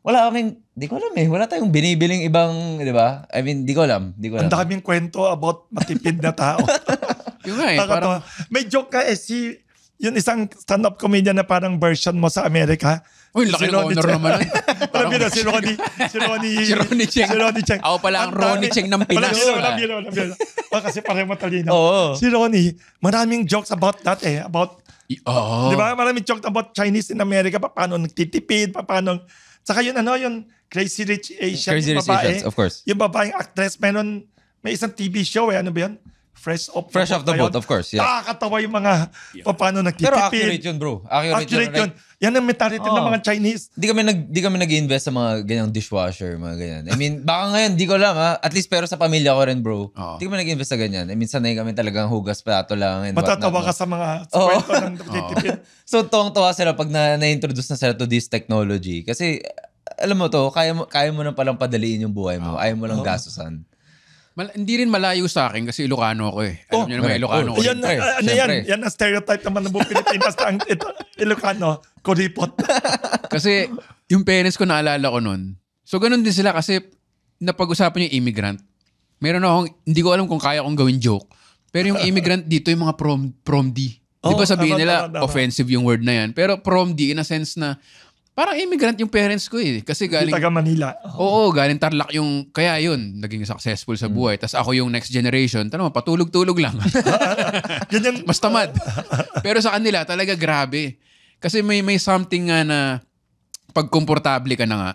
Wala kaming, di ko alam eh. Wala tayong binibiling ibang, di ba? I mean, di ko alam. Ang daming kwento about matipid na tao. Yung nga eh, parang... May joke ka yung isang stand-up comedian na parang version mo sa Amerika. Uy, laki ng honor naman. Parang si Ronnie Cheng. Ako pala ang Ronnie Cheng ng Pinas. Walang biro. Kasi parang matalino. Si Ronnie, maraming jokes about that eh. About, di ba? Maraming jokes about Chinese in America. Paano nagtitipid, paano... Saka yun yung Crazy Rich Asian babae. Of course. Yung babaeng actress, may isang TV show eh. Ano ba yun? Fresh off the boat, of course. Yeah. Nakakatawa yung mga paano nagtitipid. Pero accurate yun, bro. Accurate yun. Yan ang mentality ng mga Chinese. Di kami nag-invest sa mga ganyang dishwasher, mga ganyan. I mean, baka ngayon, di ko alam ha. At least pero sa pamilya ko rin, bro. Di kami nag-invest sa ganyan. I mean, sanay kami talagang hugas plato lang. Matatawa ka sa mga kwento ng nagtitipid. So, tuwang-tuwa sila pag na-introduce na sila to this technology. Kasi, alam mo to, kaya mo na palang padaliin yung buhay mo. Ayaw mo lang gastusan. Hindi rin malayo sa akin kasi Ilocano ako eh. Alam niyo naman, Ilocano ko. Yan ang stereotype naman ng buong Pilipinas na ang Ilocano, kuripot. Kasi yung parents ko naalala ko nun. So ganun din sila kasi napag-usapan yung immigrant. Meron akong, hindi ko alam kung kaya kong gawin joke. Pero yung immigrant dito, yung mga prom-D. Di ba sabihin nila, offensive yung word na yan. Pero prom-D in a sense na, parang immigrant yung parents ko eh. Kasi galing... taga Manila. Oo, galing Tarlac yung... Kaya yun, naging successful sa buhay. Tapos ako yung next generation, tanong mo, patulog-tulog lang. Ganyan. Mas tamad. Pero sa kanila, talaga grabe. Kasi may something nga na pag komportable ka na nga,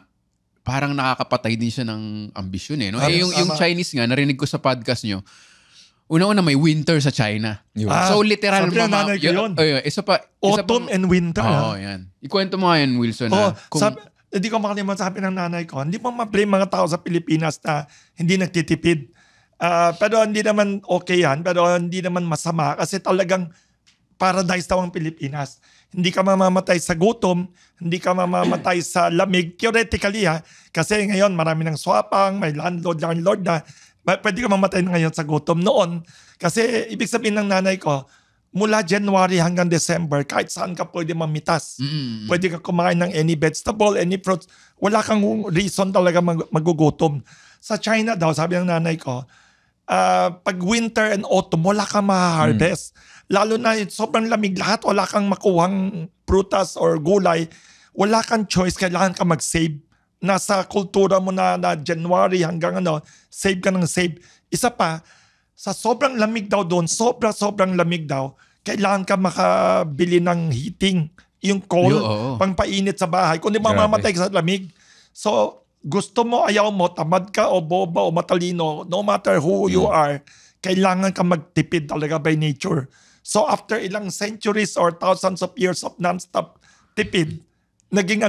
parang nakakapatay din siya ng ambisyon eh. No? Yung Chinese nga, narinig ko sa podcast nyo, una-una may winter sa China. So literal nanay ko yun. Autumn and winter. Yan. Ikwento mo nga yun, Wilson. Hindi ko makalimutan, sabi ng nanay ko, hindi mo ma-blame mga tao sa Pilipinas na hindi nagtitipid. Pero hindi naman okay yan, pero hindi naman masama kasi talagang paradise daw ang Pilipinas. Hindi ka mamamatay sa gutom, hindi ka mamamatay sa lamig. Theoretically kasi ngayon marami ng swapang, may landlord na, pwede ka mamatay na ngayon sa gutom. Noon, kasi ibig sabihin ng nanay ko, mula January hanggang December, kahit saan ka pwede mamitas. Pwede ka kumain ng any vegetable, any fruits. Wala kang reason talaga magugutom. Sa China daw, sabi ng nanay ko, pag winter and autumn, wala kang ma-harvest. Lalo na sobrang lamig lahat, wala kang makuhang prutas or gulay, wala kang choice, kailangan ka mag-save. Nasa kultura mo na January hanggang save ka ng save. Isa pa, sa sobrang lamig daw doon, sobrang lamig daw, kailangan ka makabili ng heating, yung coal, pangpainit sa bahay. Kung di mamamatay ka sa lamig. So, gusto mo, ayaw mo, tamad ka o boba o matalino, no matter who you are, kailangan ka magtipid talaga by nature. So, after ilang centuries or thousands of years of non-stop tipid, naging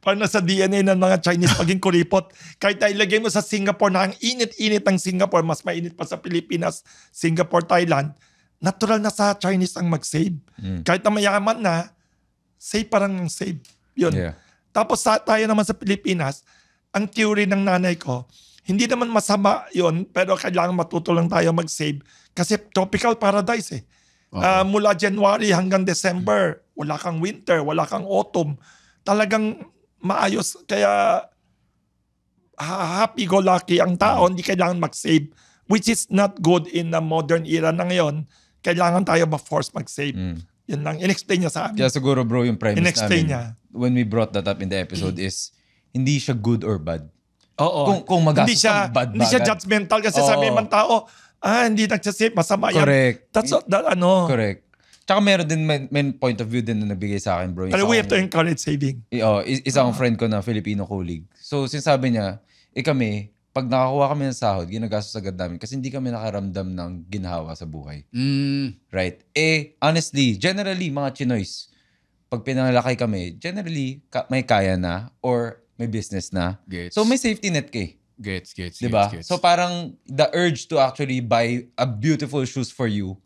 parang nasa DNA ng mga Chinese maging kuripot. Kahit ilagay mo sa Singapore na ang init-init ng Singapore, mas mainit pa sa Pilipinas, Singapore, Thailand, natural na sa Chinese ang mag-save. Kahit na mayaman na, save parang ang save. Yun. Yeah. Tapos tayo naman sa Pilipinas, ang theory ng nanay ko, hindi naman masama yun, pero kailangan matuto lang tayo mag-save. Kasi tropical paradise eh. Mula January hanggang December, wala kang winter, wala kang autumn. Talagang maayos. Kaya happy-go-lucky ang tao, hindi kailangan mag-save. Which is not good in the modern era na ngayon. Kailangan tayo ma-force mag-save. Yun lang. In-explain niya sa amin. Kaya siguro bro, yung premise in-explain namin, niya. When we brought that up in the episode is, hindi siya good or bad. Oo. Kung magastos ang bad hindi siya judgmental kasi sabi ng tao, hindi nagsasave, masama yan. Correct. That's Correct. Tsaka meron din, may point of view din na nabigay sa akin, bro. But we have to encourage saving. Isang friend ko na Filipino colleague. So, sinasabi niya, kami, pag nakakuha kami ng sahod, ginagastos agad namin kasi hindi kami nakaramdam ng ginhawa sa buhay. Right? Honestly, generally, mga Chinoys, pag pinangalakay kami, generally, may kaya na or may business na. Gets. So, may safety net ka eh. Gets. Diba? So, parang the urge to actually buy a beautiful shoes for you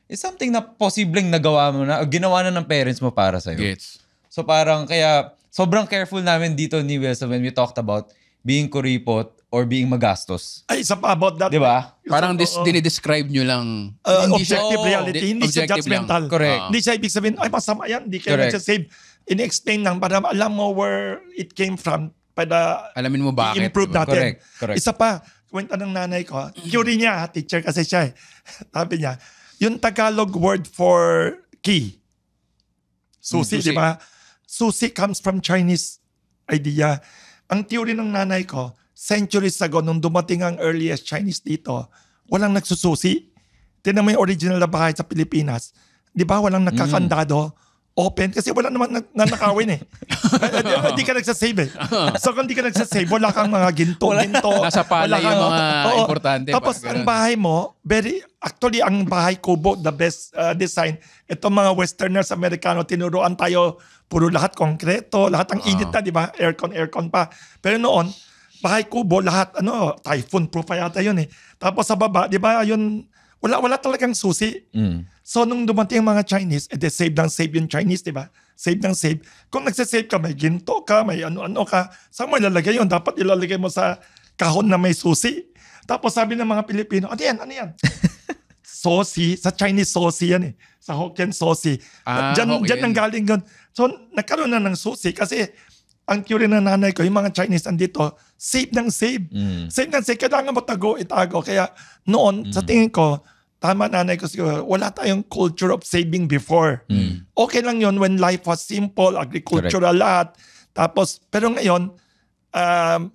is something na posibleng nagawa mo na o ginawa na ng parents mo para sa'yo. Gets. So parang kaya sobrang careful namin dito ni Wilson when we talked about being kuripot or being magastos. Ay, isa pa about that. Diba? Parang dinidescribe nyo lang. Objective reality. Hindi siya judgmental. Correct. Hindi siya ibig sabihin, ay masama yan. Hindi kayo nagsasave. In-explain lang para alam mo where it came from. Para alamin mo bakit. I-improve natin. Correct. Isa pa, kwenta ng nanay ko. Theory niya, teacher kasi siya eh. Sabi niya, yung Tagalog word for key. Susi, di ba? Susi comes from Chinese idea. Ang theory ng nanay ko, centuries ago, nung dumating ang earliest Chinese dito, walang nagsususi. Tignan mo yung original na bahay sa Pilipinas. Di ba? Walang nakakandado. Open. Kasi wala naman nanakawin eh. Hindi ka nagsasave eh. So kung hindi ka nagsasave, wala kang mga ginto. Nasa palay yung mga importante. Tapos ang bahay mo, actually ang bahay kubo, the best design. Itong mga Westerners, Amerikano, tinuruan tayo, puro lahat konkreto, lahat ang init na, di ba? Aircon pa. Pero noon, bahay kubo, lahat, typhoon proof pa yata yun eh. Tapos sa baba, di ba, yun, wala talagang susi. So, nung dumating ang mga Chinese, save yung Chinese, di ba? Save. Kung nagsasave ka, may ginto ka, may ano-ano ka, saan mo ilalagay yun? Dapat ilalagay mo sa kahon na may susi. Tapos sabi ng mga Pilipino, ano yan? Sosi, sa Chinese sosi yan eh. Sa Hokkien sosi. Diyan nang galing yun. So, nagkaroon na ng susi kasi ang theory ng nanay ko, yung mga Chinese andito, save. Save. Kailangan mo itago. Kaya noon, sa tingin ko, tama nanay ko siguro, wala tayong culture of saving before. Okay lang yun when life was simple, agricultural lahat. Tapos, pero ngayon,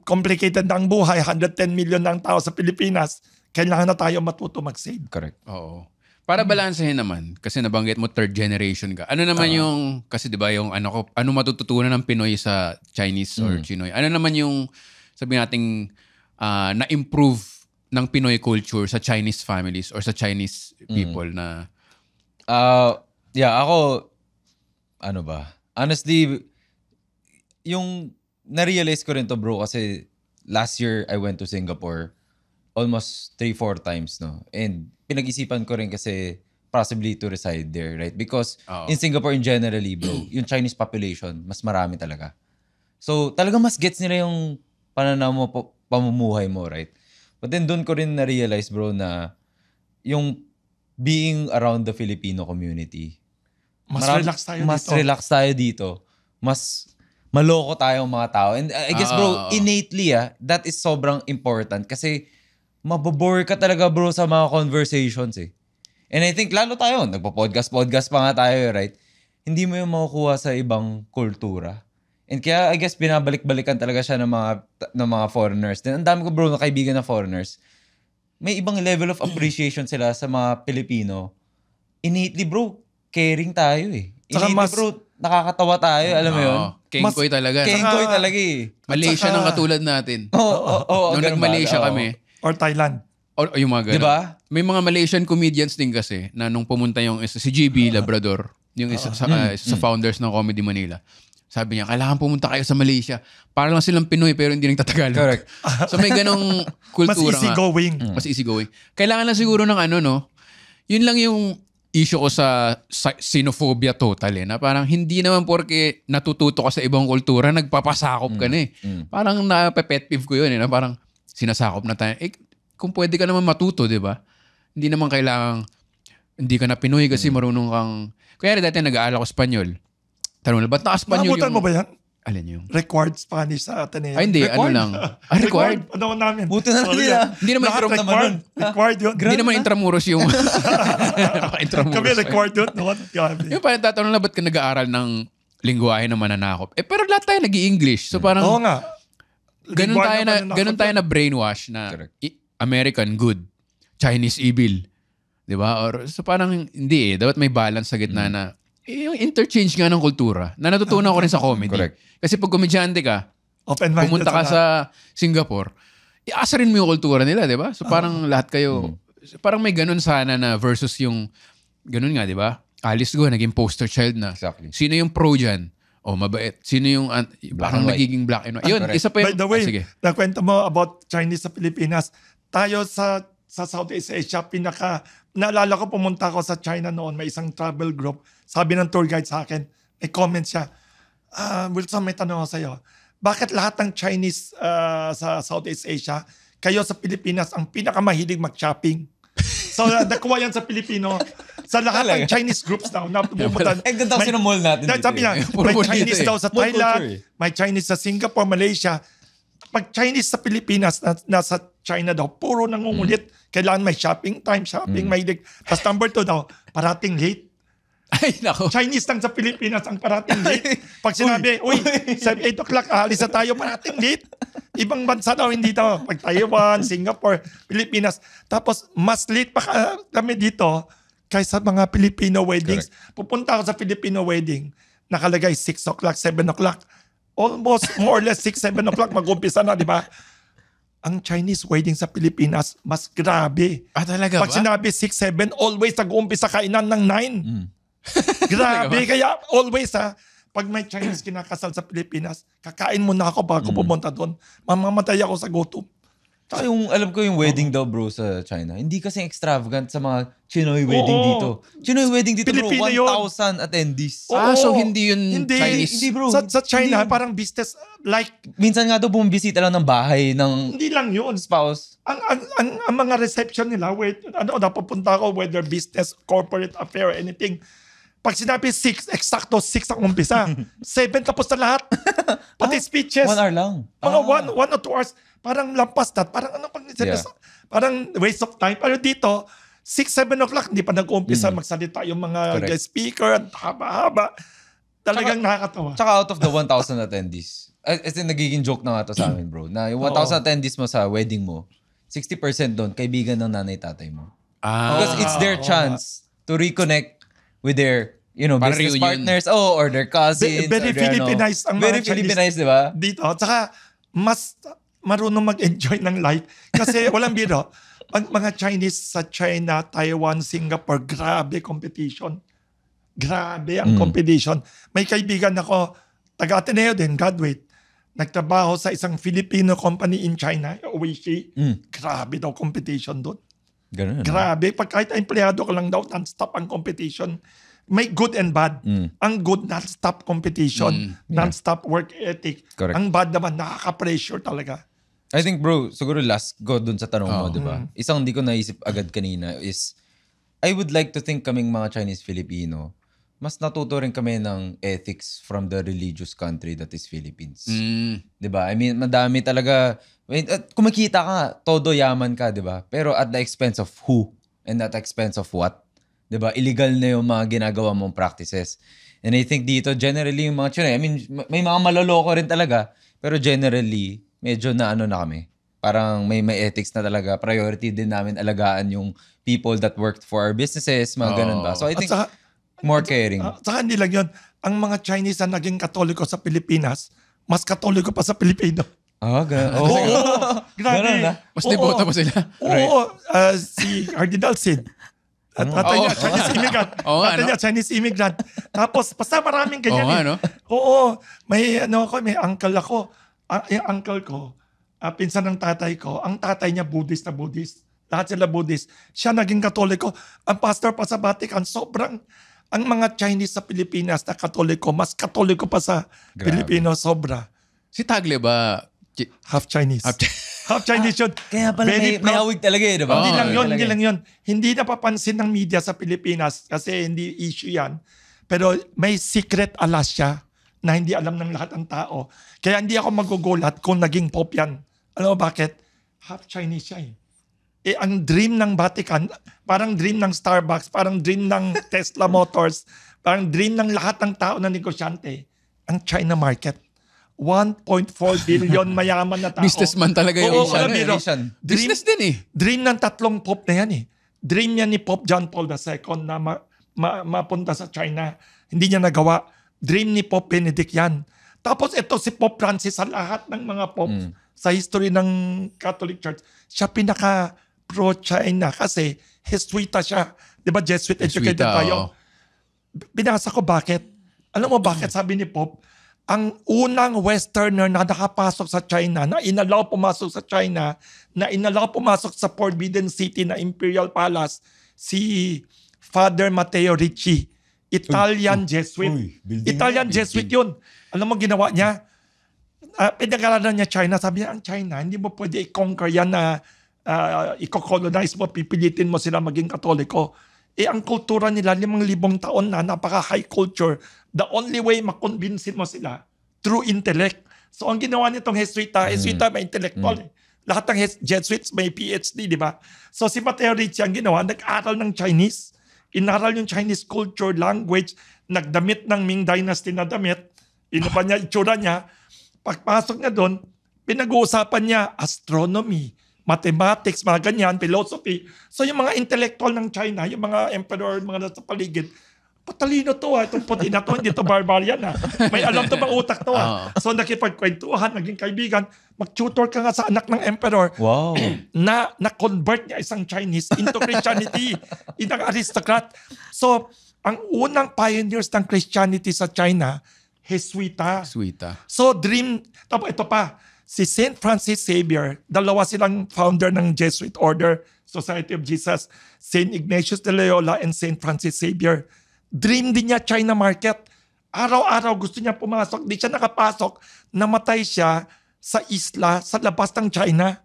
complicated na ang buhay, 110 million na ang tao sa Pilipinas, kailangan na tayo matuto mag-save. Correct. Oo. Para balansehin naman, kasi nabanggit mo third generation ka. Ano naman yung, kasi di ba yung ano matututunan ng Pinoy sa Chinese or Chinoy? Ano naman yung, sabi nating, na-improve ng Pinoy culture sa Chinese families or sa Chinese people na... Ako, honestly, yung na-realize ko rin to bro kasi last year I went to Singapore almost 3-4 times, no? And pinag-isipan ko rin kasi possibly to reside there, right? Because in Singapore in generally, bro, yung Chinese population, mas marami talaga. So, talaga mas gets nila yung pananaw mo, pamumuhay mo, right? But then doon ko rin na-realize, bro, na yung being around the Filipino community, Mas relax tayo dito. Mas maloko tayong mga tao. And I guess, bro, innately, that is sobrang important kasi mabobore ka talaga, bro, sa mga conversations, eh. And I think, lalo tayo, nagpo-podcast pa nga tayo, right? hindi mo yung makukuha sa ibang kultura. And kaya, I guess, binabalik-balikan talaga siya ng mga foreigners. Then, ang dami ko, bro, na kaibigan na foreigners. May ibang level of appreciation sila sa mga Pilipino. Innately, bro, caring tayo eh. Innately, bro, nakakatawa tayo. Alam mo yun? Kengkoy talaga. Kengkoy talaga eh. Malaysia ng katulad natin. Oo. Nung nag-Malaysia kami. Or Thailand. Or yung mga ganun. Diba? May mga Malaysian comedians din kasi na nung pumunta yung isa, si GB Labrador, yung isa sa founders ng Comedy Manila. Sabi niya, kailangan pumunta kayo sa Malaysia. Para lang silang Pinoy pero hindi nagtatagalog. Correct. So may ganong kultura Mas easygoing. Mas easygoing. Kailangan lang siguro ng yun lang yung issue ko sa xenophobia total na parang hindi naman porke natututo ka sa ibang kultura, nagpapasakop ka na eh. Parang na-pet peeve ko yun na parang sinasakop na tayo. Kung pwede ka naman matuto, di ba? Hindi naman kailangan, hindi ka na Pinoy kasi marunong kang, kaya dati nag-aaral ako Espanyol. Tanong na, ba't naka-Espanyol yung... Naabutan mo ba yan? Alin yung? Required Spanish sa Ateneo. Ay, hindi. Required? Ano lang? Required? Ano namin? Buti na lang nila. Hindi naman required. Required yun. Hindi naman intramuros yung... intramuros. Kami required yun. No? Yung parang tatanong na, ba't ka nag-aaral ng lingwahe na mananakop? Pero lahat tayo nag-i-English. So parang... Oo nga. Ganun tayo na brainwash na American good, Chinese evil. Diba? Or, so parang hindi eh. Dapat may balance sa gitna na yung interchange nga ng kultura na natutunan ko rin sa comedy. Correct. Kasi pag komedyante ka, open-minded pumunta ka sa Singapore, iasarin mo yung kultura nila, di ba? So parang lahat kayo, parang may ganun sana na versus yung, ganun nga, di ba? Alice Go, naging poster child na. Exactly. Sino yung pro dyan? O mabait. Sino yung parang nagiging black and white? Yun, isa pa yung... By the way, sige. nakwento mo about Chinese sa Pilipinas. Tayo sa Southeast Asia, naalala ko pumunta ako sa China noon, may isang travel group. Sabi ng tour guide sa akin, may comment siya, Wilson, may tanong ako sa'yo. Bakit lahat ng Chinese sa Southeast Asia, kayo sa Pilipinas ang pinakamahilig mag-shopping? So, nakuha yan sa Pilipino. Sa lahat ng Chinese groups daw na pumunta. Ganda kasi ng mall natin. Sabi niya, may Chinese daw sa Thailand, may Chinese sa Singapore, Malaysia. Pag Chinese sa Pilipinas, nasa China daw, puro nangungulit. Kailangan may shopping time, may hilig. Tapos number 2 daw, parating late. Ay, nako. Chinese lang sa Pilipinas ang parating late. Pag sinabi, 8 o'clock, alis na tayo, parating late. Ibang bansa daw, hindi daw. Pag Taiwan, Singapore, Pilipinas. Tapos, mas late pa kami dito kaysa mga Filipino weddings. Correct. Pupunta ako sa Filipino wedding, nakalagay 6 o'clock, 7 o'clock. Almost more or less 6, 7 o'clock mag-umpisa na, di ba? Ang Chinese wedding sa Pilipinas, mas grabe. Talaga Pag sinabi 6, 7, always nag-uumpisa kainan ng 9. Grabe, kaya always pag may Chinese kinakasal sa Pilipinas, kakain muna ako bago pumunta doon. Mamamatay ako sa gutom. Tsaka alam ko yung wedding daw bro sa China, hindi kasi extravagant sa mga Chinoy wedding dito. Chinoy wedding dito Pilipino bro, 1,000 attendees. So hindi yun Chinese? Hindi bro. Sa China, parang business like... Minsan nga daw bumibisita lang ng bahay ng hindi lang yun. Spouse. Ang mga reception nila, napapunta ako, whether business, corporate affair, or anything. Pag sinabi 6, eksakto 6 ang umpisa. 7 tapos na lahat. Pati speeches. 1 hour lang. Mga 1 or 2 hours. Parang lampas na. Parang ano pang parang waste of time. Pero dito, 6, 7 o'clock, hindi pa nag-umpisa magsalita yung mga guest speaker. Haba-haba. Talagang nakakatawa. Tsaka out of the 1,000 attendees, as in nagiging joke na nga to sa amin bro, na yung 1,000 attendees mo sa wedding mo, 60% doon, kaibigan ng nanay-tatay mo. Because it's their chance to reconnect with their, business partners, or their cousins. Very Filipinized ang very mga Filipinized, di ba? Dito. Tsaka, mas marunong mag-enjoy ng life. Kasi walang biro. Ang mga Chinese sa China, Taiwan, Singapore, grabe competition. Grabe ang competition. May kaibigan ako, taga-Ateneo din, graduate. Nagtrabaho sa isang Filipino company in China, Oishi. Grabe daw competition doon. Ganun. Grabe. Pag kahit empleyado ka lang daw, non-stop ang competition. May good and bad. Ang good, non-stop competition. Non-stop work ethic. Correct. Ang bad naman, nakaka-pressure talaga. I think bro, siguro last go dun sa tanong mo, di ba? Isang hindi ko naisip agad kanina is, I would like to think kaming mga Chinese-Filipino, mas natuto rin kami ng ethics from the religious country that is Philippines. Di ba? I mean, madami talaga. Kumikita ka, todo yaman ka, di ba? Pero at the expense of who? And at the expense of what? 'Di ba? Illegal na yung mga ginagawa mong practices. And I think dito, generally, yung mga Chinoy, I mean, may mga maloloko rin talaga, pero generally, medyo na ano na kami. Parang may ethics na talaga. Priority din namin alagaan yung people that worked for our businesses, mga ganun ba. So I think more caring. Saka hindi lang yun. Ang mga Chinese na naging Katoliko sa Pilipinas, mas Katoliko pa sa Pilipino. Ganun. Grabe. Ganun na. Mas deboto pa sila. Oo. Si Cardinal Sin. At tatay niya, Chinese immigrant. Tatay niya, Chinese immigrant. Tapos, basta maraming ganyan. Oo. May uncle ako. Yung uncle ko, pinsan ng tatay ko, ang tatay niya Buddhist na Buddhist. Lahat sila Buddhist. Siya naging Katoliko. Ang pastor pa sa Vatican, sobrang, ang mga Chinese sa Pilipinas na Katoliko, mas Katoliko pa sa Pilipino, sobra. Si Tagle ba? Half Chinese. Half Chinese yun. Kaya pala may hawig talaga diba? Hindi lang yun. Hindi napapansin ng media sa Pilipinas kasi hindi issue yan. Pero may secret alas siya na hindi alam ng lahat ng tao. Kaya hindi ako magugulat kung naging Pope yan. Alam mo bakit? Half Chinese siya ang dream ng Vatican, parang dream ng Starbucks, parang dream ng Tesla Motors, parang dream ng lahat ng tao na negosyante, ang China market. 1.4 billion mayaman na tao. Businessman talaga yung Asian. Business din Dream ng 3 Pope na yan Dream niya ni Pope John Paul II na mapunta sa China. Hindi niya nagawa. Dream ni Pope Benedict yan. Tapos ito si Pope Francis sa lahat ng mga Pope sa history ng Catholic Church. Siya pinaka pro-China kasi Jesuita siya. Di ba Jesuit educated tayo? Binasa ko bakit. Alam mo bakit sabi ni Pope? Ang unang Westerner na nakapasok sa China, na inalaw pumasok sa China, na inalaw pumasok sa Forbidden City na Imperial Palace, si Father Matteo Ricci. Italian Jesuit. Italian Jesuit yun. Alam mo ginawa niya? Pinag-aralan niya China. Sabi niya, ang China, hindi mo pwede i-conquer yan na i-colonize mo, pipilitin mo sila maging Katoliko. Ang kultura nila, 5,000 taon na, napaka-high culture. The only way makonvinsin mo sila, through intellect. So ang ginawa nitong Jesuita may intellectual. Lahat ng Jesuits may PhD, di ba? So si Matteo Ricci ang ginawa, nag-aral ng Chinese. Inaral yung Chinese culture, language, nagdamit ng Ming Dynasty na damit. Inuba niya, itsura niya. Pagpasok niya doon, pinag-uusapan niya astronomy, mathematics, mga ganyan, philosophy. So yung mga intellectual ng China, yung mga emperor, mga nasa paligid, patalino to itong puti na to, hindi to barbarian May alam to bang utak to So nakipagkwentuhan, naging kaibigan, mag-tutor ka nga sa anak ng emperor. Wow. na-convert niya isang Chinese into Christianity, isang aristocrat. So ang unang pioneers ng Christianity sa China, Jesuita. So dream, tapos ito pa, si St. Francis Xavier, dalawa silang founder ng Jesuit Order, Society of Jesus, St. Ignatius de Loyola and St. Francis Xavier. Dream din niya China market. Araw-araw gusto niya pumasok. Di siya nakapasok. Namatay siya sa isla, sa labas ng China.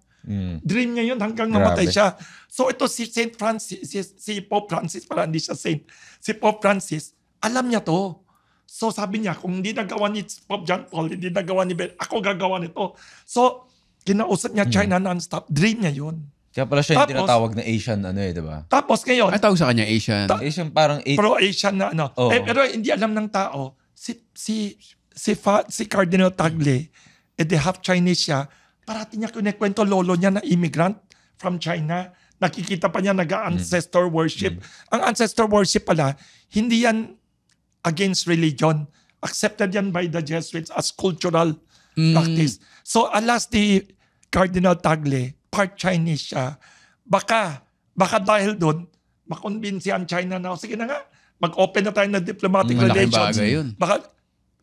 Dream niya yun hanggang namatay siya. So ito si St. Francis, si Pope Francis, pala hindi siya saint. Si Pope Francis, alam niya to. So sabi niya, kung hindi nagawa ni Pope John Paul, hindi nagawa ni Ben, ako gagawa nito. So, kinausap niya China non-stop. Dream niya yun. Kaya pala siya yung tinatawag na Asian, diba? Tapos ngayon, tawag sa kanya Asian. Asian parang pro-Asian na pero hindi alam ng tao, si Cardinal Tagle, half Chinese siya, parati niya kinikwento lolo niya na immigrant from China. Nakikita pa niya nag-ancestor worship. Ang ancestor worship pala, hindi yan against religion. Accepted yan by the Jesuits as cultural practice. So alas ni Cardinal Tagle, part Chinese siya. Baka dahil doon, makonbinsi ang China na, sige na nga, mag-open na tayo ng diplomatic relations. Yun. Baka,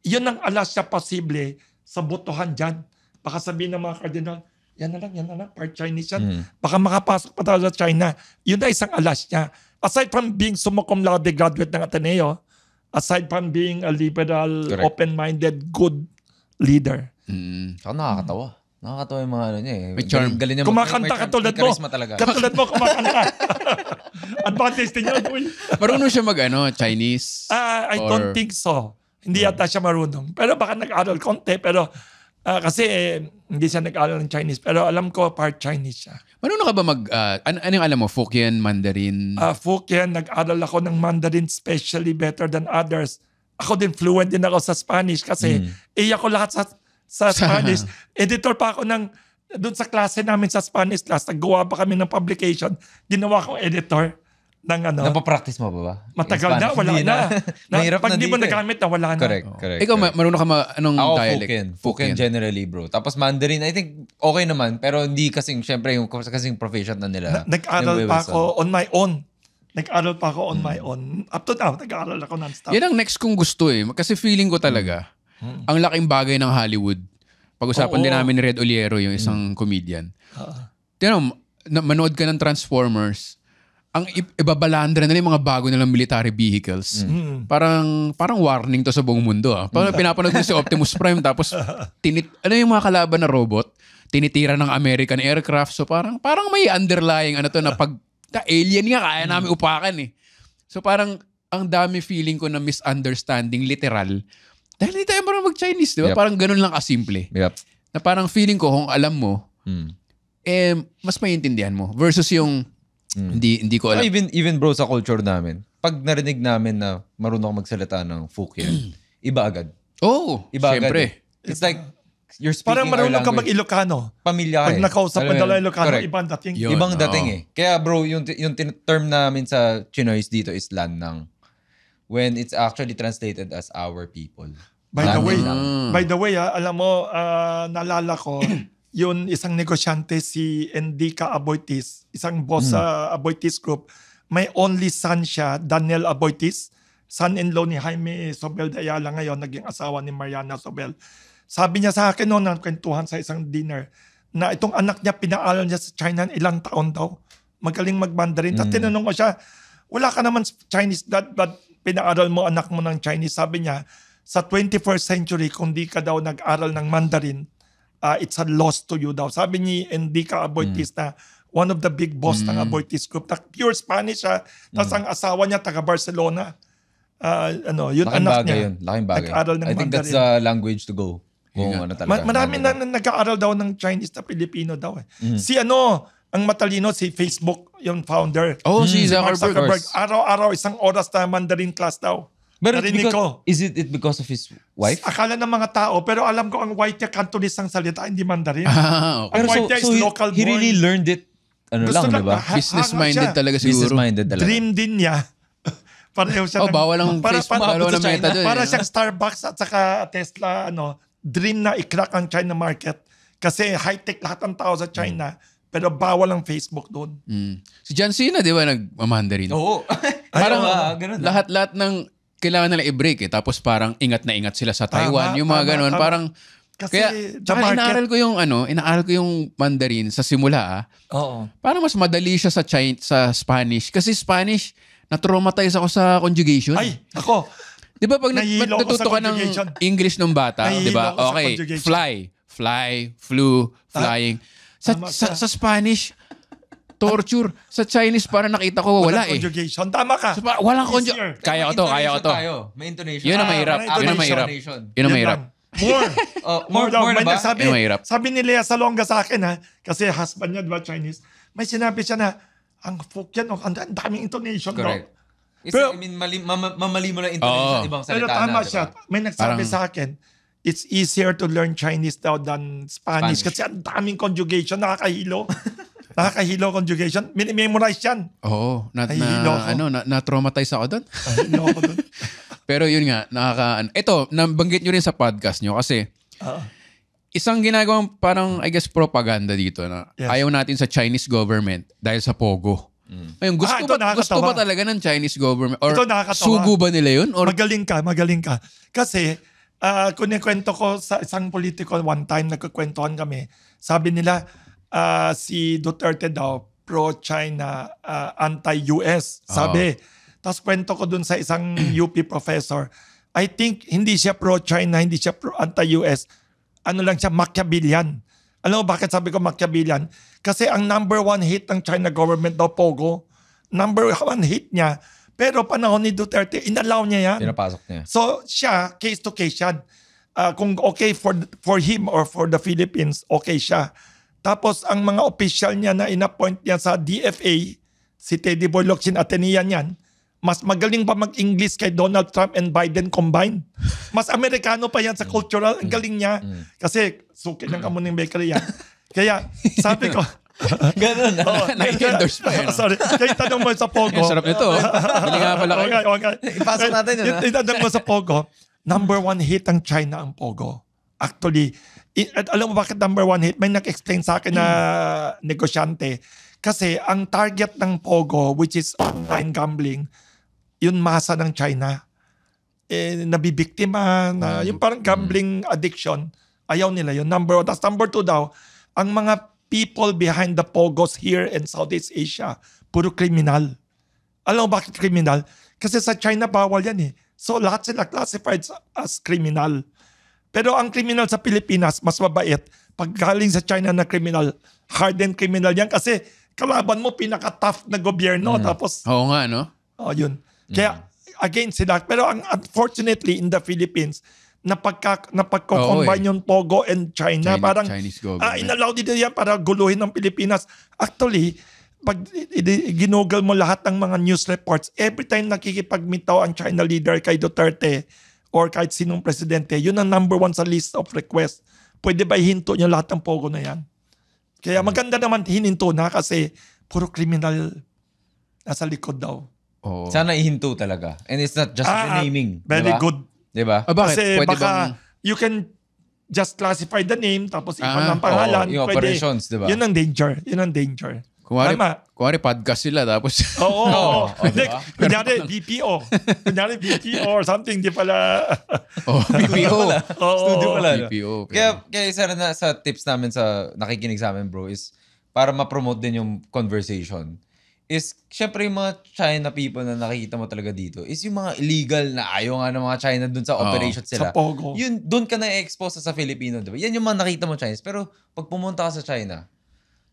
yun ang alas siya posible sa botohan dyan. Baka sabihin ng mga cardinal, yan na lang, part Chinese yan. Baka makapasok pa tayo sa China. Yun na isang alas niya. Aside from being summa cum laude graduate ng Ateneo, aside from being a liberal, open-minded, good leader. Saka nakakatawa. Nakakatawa yung mga niya May charm. Galing niya kumakanta katulad mo. Katulad mo, kumakanta. Advantage din yun. Marunong siya Chinese? I don't think so. Hindi yata siya marunong. Pero baka nag-aral konti. Pero Kasi hindi siya nag-aaral ng Chinese. Pero alam ko, part Chinese siya. Marunong ka ba ano yung alam mo? Fukien, Mandarin? Fukien, nag-aral ako ng Mandarin especially better than others. Ako din, fluent din ako sa Spanish kasi ako lahat sa Spanish. Editor pa ako doon sa klase namin sa Spanish class. Naggawa pa kami ng publication. Ginawa kong editor. Napapractice mo ba? Matagal na, wala na. Mahirap pag na di mo dito nagamit na, wala na. Correct. Ikaw, marunong ka anong ako, dialect? Fukien generally, bro. Tapos Mandarin, I think okay naman. Pero hindi kasing, syempre, kasing proficient na nila. Nag-aral pa ako on my own. Up to now, nag-aaral ako non-stop. Yan ang next kong gusto Kasi feeling ko talaga, ang laking bagay ng Hollywood. Pag-usapan din namin ni Red Oliero, yung isang comedian. Manood ka ng Transformers, ang ibabalandra nila yung mga bago nilang military vehicles. Parang warning to sa buong mundo. Parang pinapanood mo si Optimus Prime tapos yung mga kalaban na robot, tinitira ng American aircraft. So parang may underlying na pag alien nga kaya namin upakan So parang ang dami feeling ko na misunderstanding literal. Dahil hindi tayo marunong mag-Chinese, di ba? Parang ganun lang kasimple. Na parang feeling ko kung alam mo, mas maintindihan mo versus yung hindi ko alam. Even bro sa culture namin, pag narinig namin na marunong ako magsalita ng Fukien, iba agad. Iba syempre. Agad. It's like you're speaking parang marunong ka mag-Ilocano. Pamilya Pag nakausap mo dala Ilocano, ibang dating. Ibang dating Kaya bro, yung term namin sa Chinois dito is Lanang. When it's actually translated as our people. By the way, alam mo, naalala ko, yun isang negosyante si Endica Aboitiz, isang boss sa Aboitiz Group. May only son siya, Daniel Aboitiz, son-in-law ni Jaime Sobel de Ayala ngayon, naging asawa ni Mariana Sobel. Sabi niya sa akin noon, kwentuhan sa isang dinner, na itong anak niya, pinaaral niya sa China ilang taon daw. Magaling mag-Mandarin. Tapos tinanong ko siya, wala ka naman Chinese dad, but pinaaral mo anak mo ng Chinese. Sabi niya, sa 21st century, kung di ka daw nag-aral ng Mandarin, it's a loss to you daw. Sabi ni Endica Aboitiz na one of the big boss ng Aboitiz Group. Pure Spanish siya. Tapos ang asawa niya, taga Barcelona. Yun laking anak bagay niya. Yun. Laking bagay. Nag-aral ng I think Mandarin. that's the language to go. Marami na nag-aaral daw ng Chinese na Pilipino daw. Si ang matalino, si Facebook, yung founder. Si Zuckerberg. Araw-araw, isang oras na Mandarin class daw. But is it because of his wife? Akala ng mga tao, pero alam ko ang white niya Cantonese ang salita, hindi Mandarin. Okay. Ang white niya is local born. He really learned it, diba? Business-minded talaga siguro. Business-minded talaga. Dream din niya. Pareho siya. Bawal ang Facebook, bawal ang Meta doon. Para siyang Starbucks at saka Tesla, dream na i-crack ang China market. Kasi high-tech lahat ng tao sa China, pero bawal ang Facebook doon. Si John Cena, di ba, nag-Mandarin? Oo. Parang lahat ng kailangan nila i-break tapos parang ingat na ingat sila sa Taiwan, yung mga ganun. Parang kasi kaya inaaral ko yung Mandarin sa simula. Oo. Parang mas madali siya sa Spanish kasi Spanish na-traumatize ako sa conjugation. Ay, ako. Di ba pag natuto ka ng English ng bata, di ba? Okay, fly, flew, flying. Sa Spanish, torture. Sa Chinese, parang nakita ko, wala conjugation. Tama ka. Walang conjugation. Kaya ko to. May intonation. Yun ang mahirap. More na ba? Sabi ni Lea Salonga sa akin, kasi husband niya, diba, Chinese, may sinabi siya na, ang Fukien, ang daming intonation. Correct. Pero, mamali mo lang intonation sa ibang salita. Pero tama siya. May nagsabi sa akin, it's easier to learn Chinese daw than Spanish. Kasi ang daming conjugation, nakakahilo. Nakakahilo conjugation. Memorize yan. Oo. Na-traumatize ako doon. Pero yun nga, ito, nabanggit nyo rin sa podcast nyo kasi isang ginagawang parang, I guess, propaganda dito na ayaw natin sa Chinese government dahil sa Pogo. Ngayon, gusto ba talaga ng Chinese government? Or sugo ba nila yun? Or... Magaling ka. Kasi, kunikwento ko sa isang politiko one time, nagkukwentuhan kami. Sabi nila, si Duterte daw, pro-China, anti-US. Sabi. Tapos kwento ko dun sa isang UP professor. I think hindi siya pro-China, hindi siya anti-US. Ano lang siya, Machiavellian. Alam mo bakit sabi ko Machiavellian? Kasi ang number one hit ng China government daw, Pogo. Number one hit niya. Pero panahon ni Duterte, inalaw niya yan. Pinapasok niya. So siya, case to case yan. kung okay for him or for the Philippines, okay siya. Tapos ang mga official niya na inappoint niya sa DFA, si Teddy Boy Locsin Atenean yan, mas magaling pa mag-English kay Donald Trump and Biden combined. Mas Amerikano pa yan sa cultural. Ang galing niya. Kasi suki ng Kamuning Bakery yan. Kaya sabi ko, ganun. Na-endorse pa yun. Sorry. Kaya tanong mo sa Pogo. Sarap nito. Hindi nga pala kayo. Okay. Ipasok natin yun. Itanong mo sa Pogo. Number 1 hit ang China ang Pogo. Actually, at alam mo bakit number 1 hit? May nag-explain sa akin na negosyante. Kasi ang target ng Pogo, which is online gambling, yun masa ng China. Nabibiktima, yung parang gambling addiction, ayaw nila yun. Number 1. Tapos number 2 daw, ang mga people behind the Pogos here in Southeast Asia, puro kriminal. Alam mo bakit kriminal? Kasi sa China bawal yan eh. So lahat sila classified as criminal. Pero ang criminal sa Pilipinas, mas mabait. Pag galing sa China na criminal, hardened criminal yan. Kasi kalaban mo, pinaka-tough na gobyerno. Tapos, Oo nga, no? Yun. Kaya, again sila. Pero unfortunately, in the Philippines, napagko-combine yung Pogo and China. Parang, Chinese government. inallow nila yan para guluhin ng Pilipinas. Actually, pag ginugol mo lahat ng mga news reports, every time nakikipagmitaw ang China leader kay Duterte or kahit sinong presidente, yun ang number 1 sa list of requests. Pwede ba ihinto nyo lahat ng Pogo na yan? Kaya maganda naman hininto na kasi puro criminal nasa likod daw. Oh. Sana ihinto talaga. And it's not just naming. Very diba? good. Diba? Bakit? Kasi Pwede baka bang... you can just classify the name tapos iba ng pangalan. Yung Pwede. operations, diba? Yun ang danger. Yun ang danger. Kuwari podcast sila tapos... Oo. Diba? Kunyari BPO. Kunyari BPO or something. Di pala... BPO. Studio pala. No? BPO. Kaya isa na sa tips namin sa nakikinig sa amin, bro, is para ma-promote din yung conversation. Is, syempre yung mga China people na nakikita mo talaga dito is yung mga illegal na ayaw nga ng mga China dun sa operations Sa sila. Pogo. Yun, dun ka na-expose sa Filipino, diba? Yan yung mga nakita mo Chinese. Pero pag pumunta ka sa China,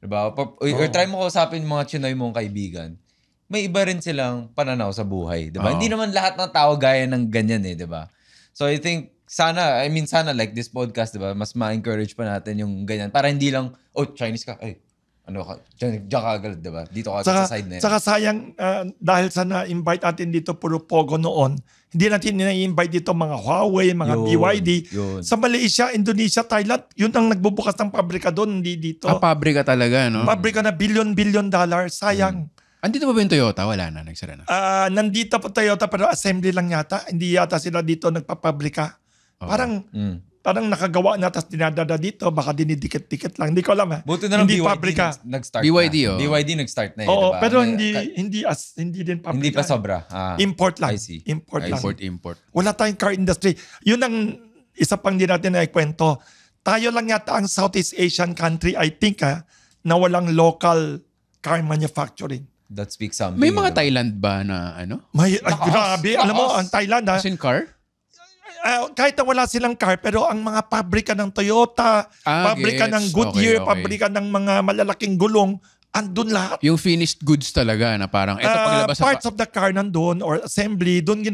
diba? Or try mo kausapin yung mga Chinoy mong kaibigan, may iba rin silang pananaw sa buhay, diba? Hindi naman lahat ng tao gaya ng ganyan eh, diba? So I think, sana like this podcast, diba? Mas ma-encourage pa natin yung ganyan. Para hindi lang, Chinese ka, ano ka, diyan ka agad, diba? Dito ka sa side na yan. Saka sayang, dahil sa na-invite natin dito puro Pogo noon, hindi natin na-invite dito mga Huawei, mga BYD. Sa Malaysia, Indonesia, Thailand, yun ang nagbubukas ng pabrika doon, hindi dito. Pabrika talaga, no? Pabrika na billion dollar, sayang. Andito ba yung Toyota? Wala na, nagsara na. Nandito po Toyota pero assembly lang yata. Hindi yata sila dito nagpapabrika. Parang nakagawa na tapos dinadada dito, baka dinidikit-dikit lang. Hindi ko alam. Buti na lang hindi BYD pabrika. nag-start BYD, na. BYD nag-start na Oo, diba? pero hindi din pabrika. Hindi pa sobra. Import lang. I see. Import lang. Import. Wala tayong car industry. Yun ang isa pang di natin na ikwento. Tayo lang yata ang Southeast Asian country, I think, na walang local car manufacturing. That speaks something. May mga Thailand ba na ano? Grabe. Alam mo, ang Thailand As in car? kahit na wala silang car, pero ang mga pabrika ng Toyota, pabrika ng Goodyear, pabrika ng mga malalaking gulong, andun lahat. Yung finished goods talaga na parang ito paglabas parts of the car nandun or assembly, doon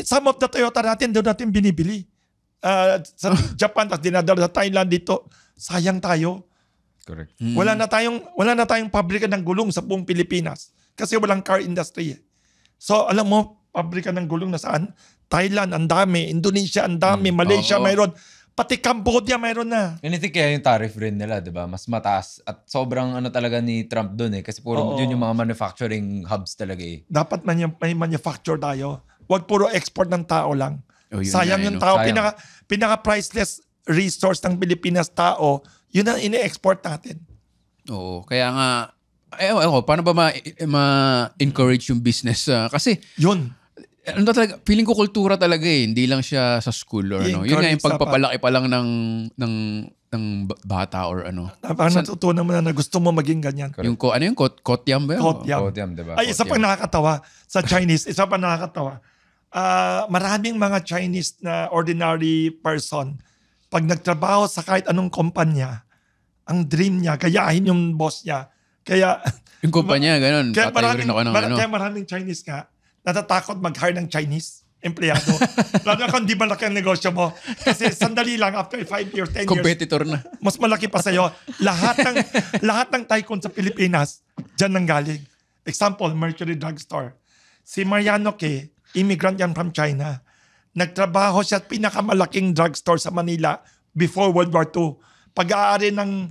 some of the Toyota natin, doon natin binibili. Sa Japan, tapos dinadala sa Thailand dito. Sayang tayo. Correct. Wala na tayong pabrika ng gulong sa buong Pilipinas kasi walang car industry. So alam mo, pabrika ng gulong na saan? Thailand, ang dami. Indonesia, ang dami. Malaysia, mayroon. Pati Cambodia, mayroon na. And I think kaya yung tariff rin nila, di ba? Mas mataas. At sobrang talaga ni Trump dun eh. Kasi puro yun yung mga manufacturing hubs talaga eh. Dapat may manufacture tayo. Huwag puro export ng tao lang. Sayang yung tao. Pinaka-priceless resource ng Pilipinas tao, yun ang ini-export natin. Oo. Kaya nga, paano ba ma-encourage yung business? Kasi, yun. Ano talaga, feeling ko kultura talaga eh. Hindi lang siya sa school or ano. Yun nga yung pagpapalaki pa lang ng bata or ano. Parang natutunan mo na gusto mo maging ganyan. Yung kotyam ba yun? Kotyam, diba? Ay, isa pang nakakatawa sa Chinese. Maraming mga Chinese na ordinary person, pag nagtrabaho sa kahit anong kumpanya, ang dream niya, gayahin yung boss niya. Kaya, yung kumpanya, ganun. Kaya maraming Chinese nga, natatakot mag-hire ng Chinese. empleyado. Lalo kung di malaki ang negosyo mo. Kasi sandali lang, after 5 years, 10 years, competitor na. mas malaki pa sa'yo. Lahat ng tycoon sa Pilipinas, dyan nang galing. Example, Mercury Drugstore. Si Mariano K., immigrant yan from China. Nagtrabaho siya at pinakamalaking drugstore sa Manila before World War II. Pag-aari ng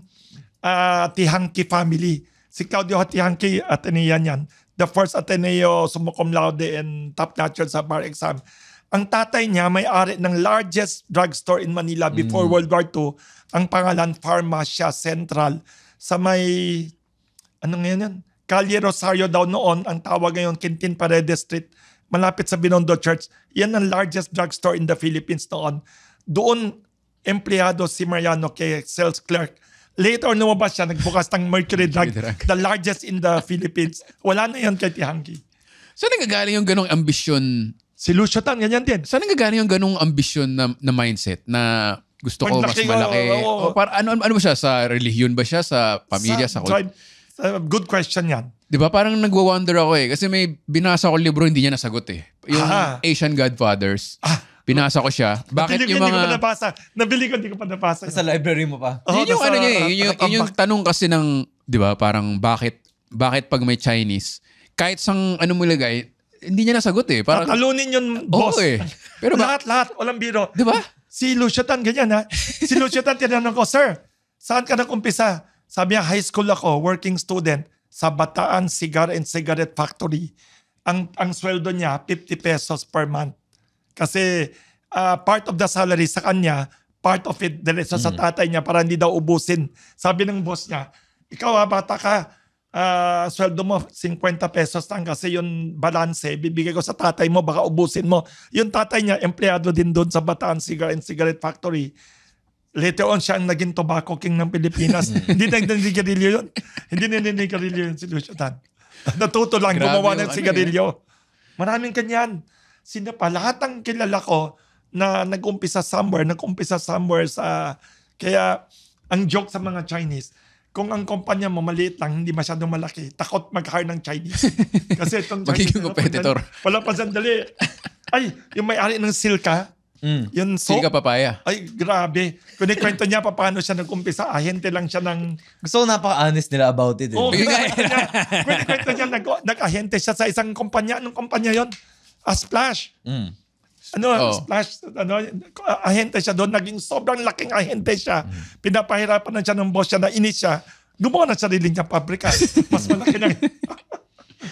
Tihanki family. Si Claudio Tihanki, Atenean yan. The first Ateneo summa cum laude and top notcher sa bar exam. Ang tatay niya may-ari ng largest drugstore in Manila before World War II. Ang pangalan, Pharmacia Central. Sa may, ano ngayon yan? Calle Rosario daw noon, ang tawag ngayon, Quintin Paredes Street, malapit sa Binondo Church. Yan ang largest drugstore in the Philippines noon. Doon, empleyado si Mariano kay sales clerk. Later, lumabas siya, nagbukas ng Mercury Drug, the largest in the Philippines. Wala na yan kay Tihanki. Saan nagagaling yung ganong ambisyon? Si Lucio Tan, ganyan din. Saan nagagaling yung ganong ambisyon na mindset na gusto ko mas malaki? Ano ba siya? Sa relihiyon ba siya? Sa pamilya? Good question yan. Di ba? Parang nagwa-wonder ako eh. Kasi may binasa ko libro, hindi niya nasagot eh. Yung Asian Godfathers. Binasa ko siya. Bakit yung mga... Nabili ko, hindi ko pa nabasa. Sa library mo pa. Yun yung ano niya eh. Yun yung tanong kasi ng, di ba, parang bakit pag may Chinese, kahit sang ano mo lagay, hindi niya nasagot eh. Parang, talunin yun, boss. Oo eh. Pero lahat, walang biro. Di ba? Si Lucio Tan, ganyan ha. Si Lucio Tan, tinanong ko, Sir, saan ka nag-umpisa? Sabi niya, high school ako, working student, sa Bataan Cigar and Cigarette Factory. Ang sweldo niya, 50 pesos per month. Kasi part of the salary sa kanya, part of it diretso sa tatay niya para hindi daw ubusin. Sabi ng boss niya, ikaw bata ka, sweldo mo 50 pesos lang kasi yung balance, bibigay ko sa tatay mo, baka ubusin mo. Yung tatay niya, empleyado din doon sa Bataan Cigar and Cigarette Factory. Later on, siya ang naging tobacco king ng Pilipinas. Hindi na nanigarilyo yun. Hindi na nanigarilyo yun si Lucio Tan. Natuto lang, gumawa ng sigarilyo. Maraming kanyan. Sino pa? Lahat ng kilala ko na nag-umpisa somewhere sa... Kaya, ang joke sa mga Chinese, kung ang kumpanya mo maliit lang, hindi masyadong malaki, takot mag-hire ng Chinese. Kasi itong Chinese... Magiging competitor. Wala pa sandali. Ay, yung may-ari ng Silka, yun soap. Silka papaya. Ay, grabe. Kung ikwento niya paano siya nag-umpisa, ahente lang siya ng... Gusto ko napaka-honest nila about it. Oo, kung ikwento niya, nag-ahente siya sa isang kumpanya. Anong kumpanya yon? Splash. Splash. Ahente siya doon. Naging sobrang laking ahente siya. Pinapahirapan na siya ng boss siya, nainis siya. Gumawa na sarili niya pabrika. Mas malaki na.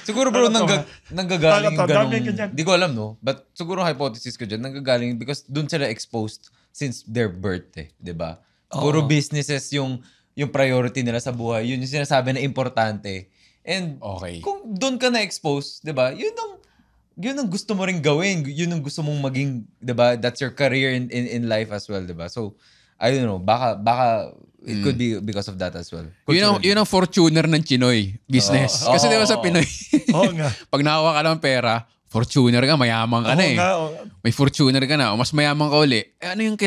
Siguro bro, nanggagaling yung ganong... Di ko alam no. But siguro hypothesis ko dyan, nanggagaling because doon sila exposed since their birth eh. Diba? Puro businesses yung priority nila sa buhay. Yun yung sinasabi na importante. And kung doon ka na-expose, diba? Yun ang gusto mo rin gawin. Yun ang gusto mong maging, diba? That's your career in life as well, diba? So, I don't know. Baka it could be because of that as well. Yun ang fortuner ng Chinoy business. Kasi diba sa Pinoy, pag nakuha ka ng pera, fortuner ka, mayaman ka na eh. May fortuner ka na, o mas mayaman ka uli. Ano yung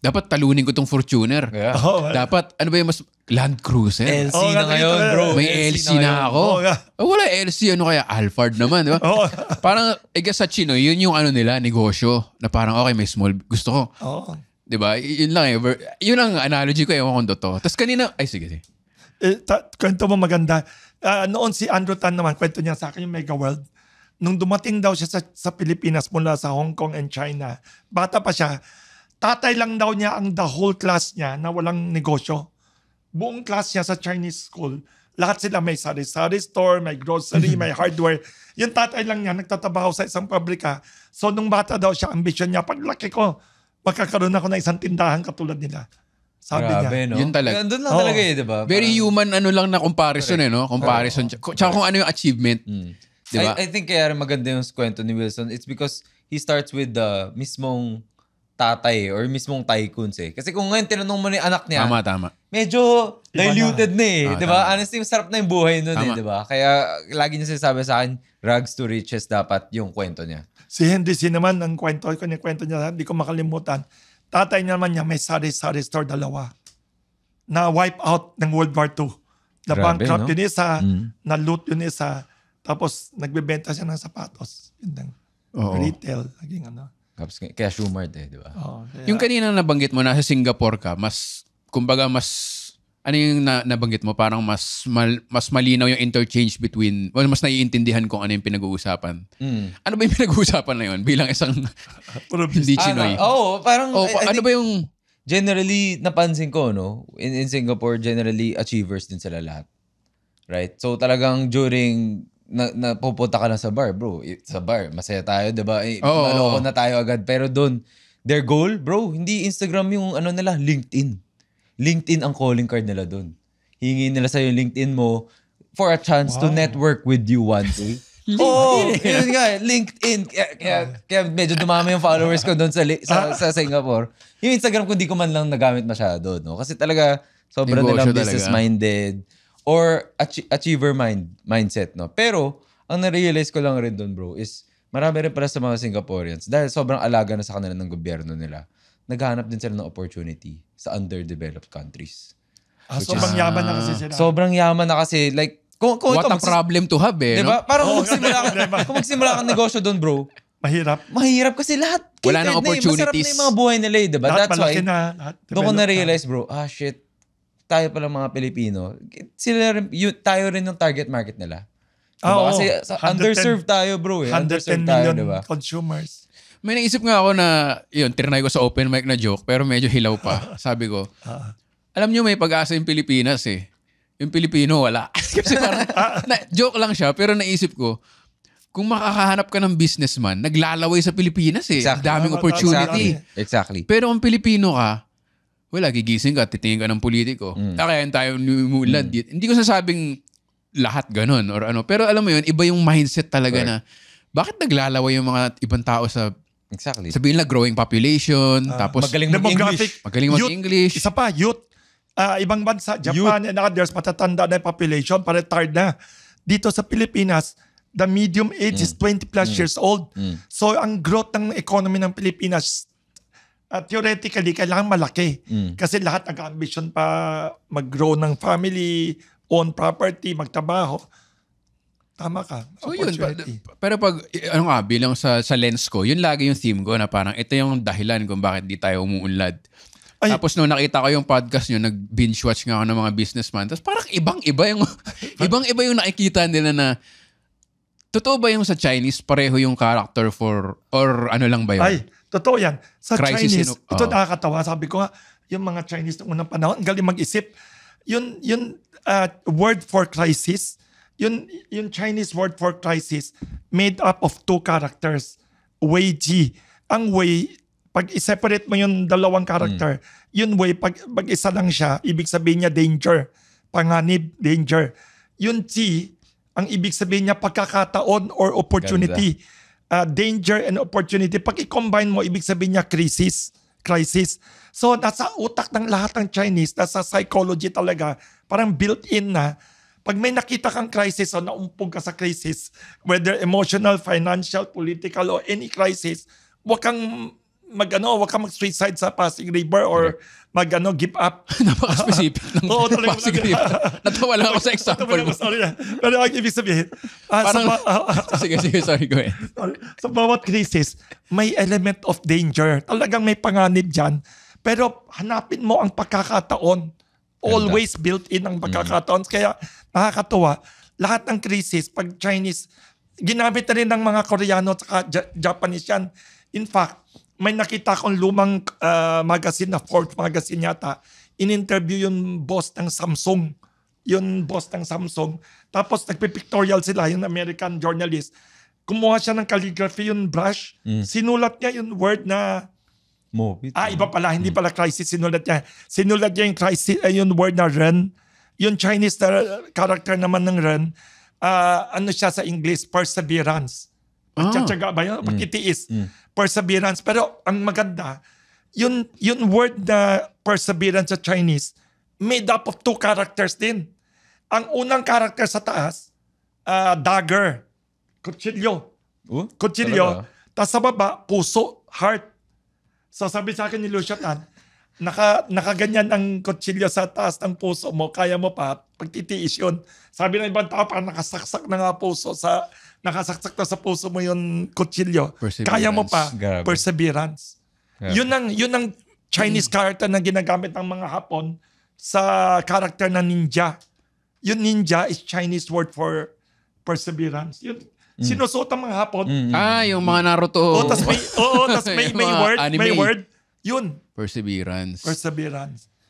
dapat talunin ko tong fortuner. Yeah. Dapat, ano ba yung mas Land Cruiser? LC na ngayon, bro. May LC na ako. Wala LC, ano kaya? Alphard naman, di ba? Parang, sa Chinoy, yun yung ano nila, negosyo. Na parang, okay, may small, gusto ko. Diba? Yun lang eh. Yun ang analogy ko, ewan kong totoo. Tapos kanina, sige. Kwento mo maganda. Noon si Andrew Tan naman, kwento niya sa akin yung Mega World. Nung dumating daw siya sa Pilipinas mula sa Hong Kong and China, bata pa siya, tatay lang daw niya ang the whole class niya na walang negosyo. Buong class niya sa Chinese school, lahat sila may sari-sari store, may grocery, may hardware. Yung tatay lang niya, nagtatabaho sa isang pabrika. So nung bata daw siya, ambisyon niya, paglaki ko, magkakaroon ako ng isang tindahan katulad nila. Sabi niya. No? Yun talaga. Doon lang talaga eh, diba? Very human lang na comparison no? Comparison. Tsaka kung ano yung achievement. Diba? I think kaya maganda yung kwento ni Wilson. It's because he starts with the mismong tatay or mismong tycoons eh. Kasi kung ngayon tinanong mo ni anak niya, tama. Medyo diluted na eh. Diba? Honestly, masarap na yung buhay nun eh. Diba? Kaya lagi niya sinasabi sa akin, rags to riches dapat yung kwento niya. Si Henry C. naman, ang kwento niya, hindi ko makalimutan. Tatay niya naman niya, may sari-sari store 2. Na wipe out ng World War II. Na bankrupt yun isa, na loot yun isa, tapos nagbebenta siya ng sapatos. Yun lang. retail, naging ano. Kaya Shumart di ba? Yung kanina nabanggit mo na sa Singapore ka, kumbaga ano yung nabanggit mo? Parang mas malinaw yung interchange between, mas naiintindihan kung ano yung pinag-uusapan. Ano ba yung pinag-uusapan na yun? Bilang isang hindi Chinoy. Parang ano ba yung... Generally, napansin ko, no? In Singapore, generally, achievers din sila lahat. Right? So talagang during pupunta ka na sa bar, bro. Sa bar, masaya tayo, diba? Maloko na tayo agad. Pero doon, their goal, bro, hindi Instagram yung nila, LinkedIn. LinkedIn ang calling card nila doon. Hingi nila sa'yo yung LinkedIn mo for a chance to network with you one day. Yun nga, LinkedIn. Kaya medyo dumami yung followers ko doon sa Singapore. Yung Instagram ko, di ko man lang nagamit masyado. No? Kasi talaga, sobrang nilang business-minded or achiever mindset. No? Pero, ang na-realize ko lang rin doon, bro, is marami rin pala sa mga Singaporeans, dahil sobrang alaga na sa kanila ng gobyerno nila, naghahanap din sila ng opportunity sa underdeveloped countries. Sobrang yaman na kasi sila. Sobrang yaman na kasi. Like, what a problem to have diba? No? Parang kung magsimula kang negosyo doon, bro, Mahirap kasi lahat. Wala nang opportunities. Masarap na yung mga buhay nila, diba? That's why, doon ko na-realize, bro, shit, tayo pala mga Pilipino, tayo rin yung target market nila. Diba? Kasi underserved tayo, bro. 110 million diba? Consumers. May naisip nga ako na, trinay ko sa open mic na joke, pero medyo hilaw pa. Sabi ko, alam nyo may pag-asa yung Pilipinas eh. Yung Pilipino, wala. Kasi parang, joke lang siya, pero naisip ko, kung makakahanap ka ng businessman, naglalaway sa Pilipinas eh. Exactly. Daming opportunity. Exactly. Pero kung Pilipino ka, wala, gigising ka, titingin ka ng politiko. Kaya tayo numulad. Hindi ko sasabing lahat ganun or ano. Pero alam mo yun, iba yung mindset talaga na, bakit naglalaway yung mga ibang tao sa, sabihin lang, growing population, tapos magaling mag-English. Magaling mag-English. Isa pa, youth. Ibang bansa, Japan and others, matatanda na yung population, pa-retired na. Dito sa Pilipinas, the medium age is 20 plus years old. So, ang growth ng economy ng Pilipinas, theoretically, kailangan malaki. Kasi lahat nag-ambition pa mag-grow ng family, own property, magtrabaho. Tama ka. So yun, pero pag, bilang sa lens ko, yun lagi yung theme ko na parang ito yung dahilan kung bakit di tayo umuunlad. Tapos nung nakita ko yung podcast nyo, nag-binge watch nga ako ng mga businessman. Tapos parang ibang-iba yung nakikita nila na, totoo ba yung sa Chinese, pareho yung character or ano lang ba yun? Ay, totoo yan. Sa Crisis Chinese, ito nakakatawa. Sabi ko nga, yung mga Chinese ng unang panahon, ang galing mag-isip. Yung word for crisis, yung Chinese word for crisis, made up of two characters. Wei Ji. Ang Wei, pag i-separate mo yung dalawang character, yun Wei, pag isa lang siya, ibig sabihin niya danger. Panganib, danger. Yung Ji, ang ibig sabihin niya pagkakataon or opportunity. Danger and opportunity. Pag i-combine mo, ibig sabihin niya crisis. So, nasa utak ng lahat ng Chinese, nasa psychology talaga, parang built-in na, pag may nakita kang crisis o naumpog ka sa crisis, whether emotional, financial, political, or any crisis, wag kang mag-suicide sa Pasig River or give up. Napaka-specific ng Pasig River. Natawa lang ako sa example mo. Sorry. Pero ang ibig sabihin, sige, sorry, go ahead. Sa bawat crisis, may element of danger. Talagang may panganib dyan. Pero hanapin mo ang pagkakataon. Always built in ang pagkakataon. Kaya nakakatuwa. Lahat ng crisis, pag Chinese, ginamit na rin ng mga Koreano at Japanese yan. In fact, may nakita akong lumang magazine na Forbes magazine yata. In-interview yung boss ng Samsung. Tapos nagpipictorial sila, yung American journalist. Kumuha siya ng calligraphy, yung brush. Sinulat niya yung word na iba pala, hindi pala crisis. Sinulat niya yung crisis, yung word na ren. Yung Chinese character naman ng ren, ano siya sa English? Perseverance. Pagtsatsaga ba yun? Pagkitiis. Perseverance. Pero ang maganda, yung word na perseverance sa Chinese, made up of two characters din. Ang unang character sa taas, dagger. Kutsilyo. Tapos sa baba, puso, heart. So sabi sa akin ni Lucia Tan, nakaganyan ang kutsilyo sa taas ng puso mo, kaya mo pa, pagtitiis yun. Sabi ng ibang tao, parang nakasaksak na nga nakasaksak na sa puso mo yung kutsilyo. Kaya mo pa, Grabe. perseverance. Yun ang Chinese character na ginagamit ng mga Hapon sa character na ninja. Yung ninja is Chinese word for perseverance. Yun, sinusuot ng mga Hapon. Yung mga Naruto. Tas may word, may word. Yun. Perseverance.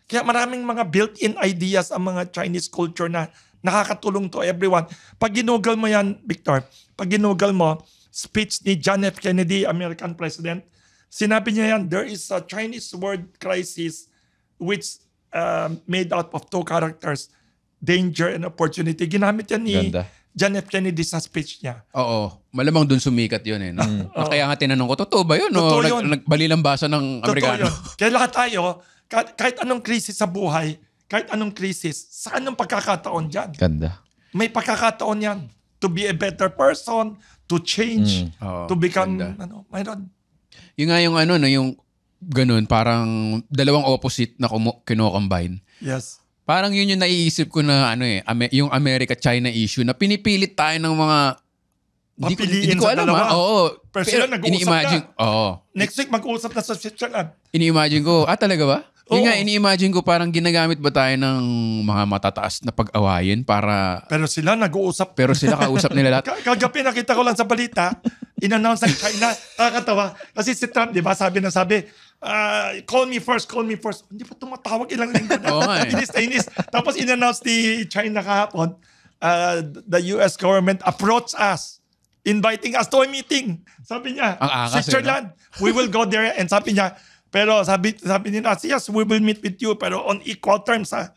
Kaya maraming mga built-in ideas ang mga Chinese culture na nakakatulong to everyone. Pag ginugal mo yan, Victor, pag ginugal mo, speech ni John F. Kennedy, American President, sinabi niya yan, there is a Chinese word crisis which made out of two characters, danger and opportunity. Ginamit yan ni John F. Kennedy sa speech niya. Oo. Malamang dun sumikat yun eh. No? Kaya nga tinanong ko, totoo ba yun? Totoo yun. Nagbalilang basa ng Amerikano. Kaya lahat tayo, kahit anong krisis sa buhay, kahit anong krisis, sa anong pagkakataon dyan? Ganda. May pagkakataon yan. To be a better person, to change, to become, mayroon. Yung nga yung yung ganun, parang dalawang opposite na kino-combine. Yes. Parang yun yung naiisip ko na yung America-China issue na pinipilit tayo ng mga Papiliin hindi ko sa alam. dalawa. Oo. Pero sila nag-uusap na. Oo. Next week mag-uusap na sa Switzerland. Ini-imagine ko, talaga ba? Oo. Yung nga, ini-imagine ko parang ginagamit ba tayo ng mga matataas na pag-awayin para... Pero sila nag-uusap. Pero sila kausap nila lahat. Kagabi nakita ko lang sa balita, in-announce ng China, nakakatawa. Kasi si Trump, di ba, sabi, call me first. Hindi pa tumatawag, ilang linggo na. Oo nga eh. Inis. Tapos in-announce ni China kahapon, the US government approached us, inviting us to a meeting. Sabi niya, Ang angas, Switzerland, we will go there. And sabi niya, pero sabi nila, yes, we will meet with you, pero on equal terms, ha?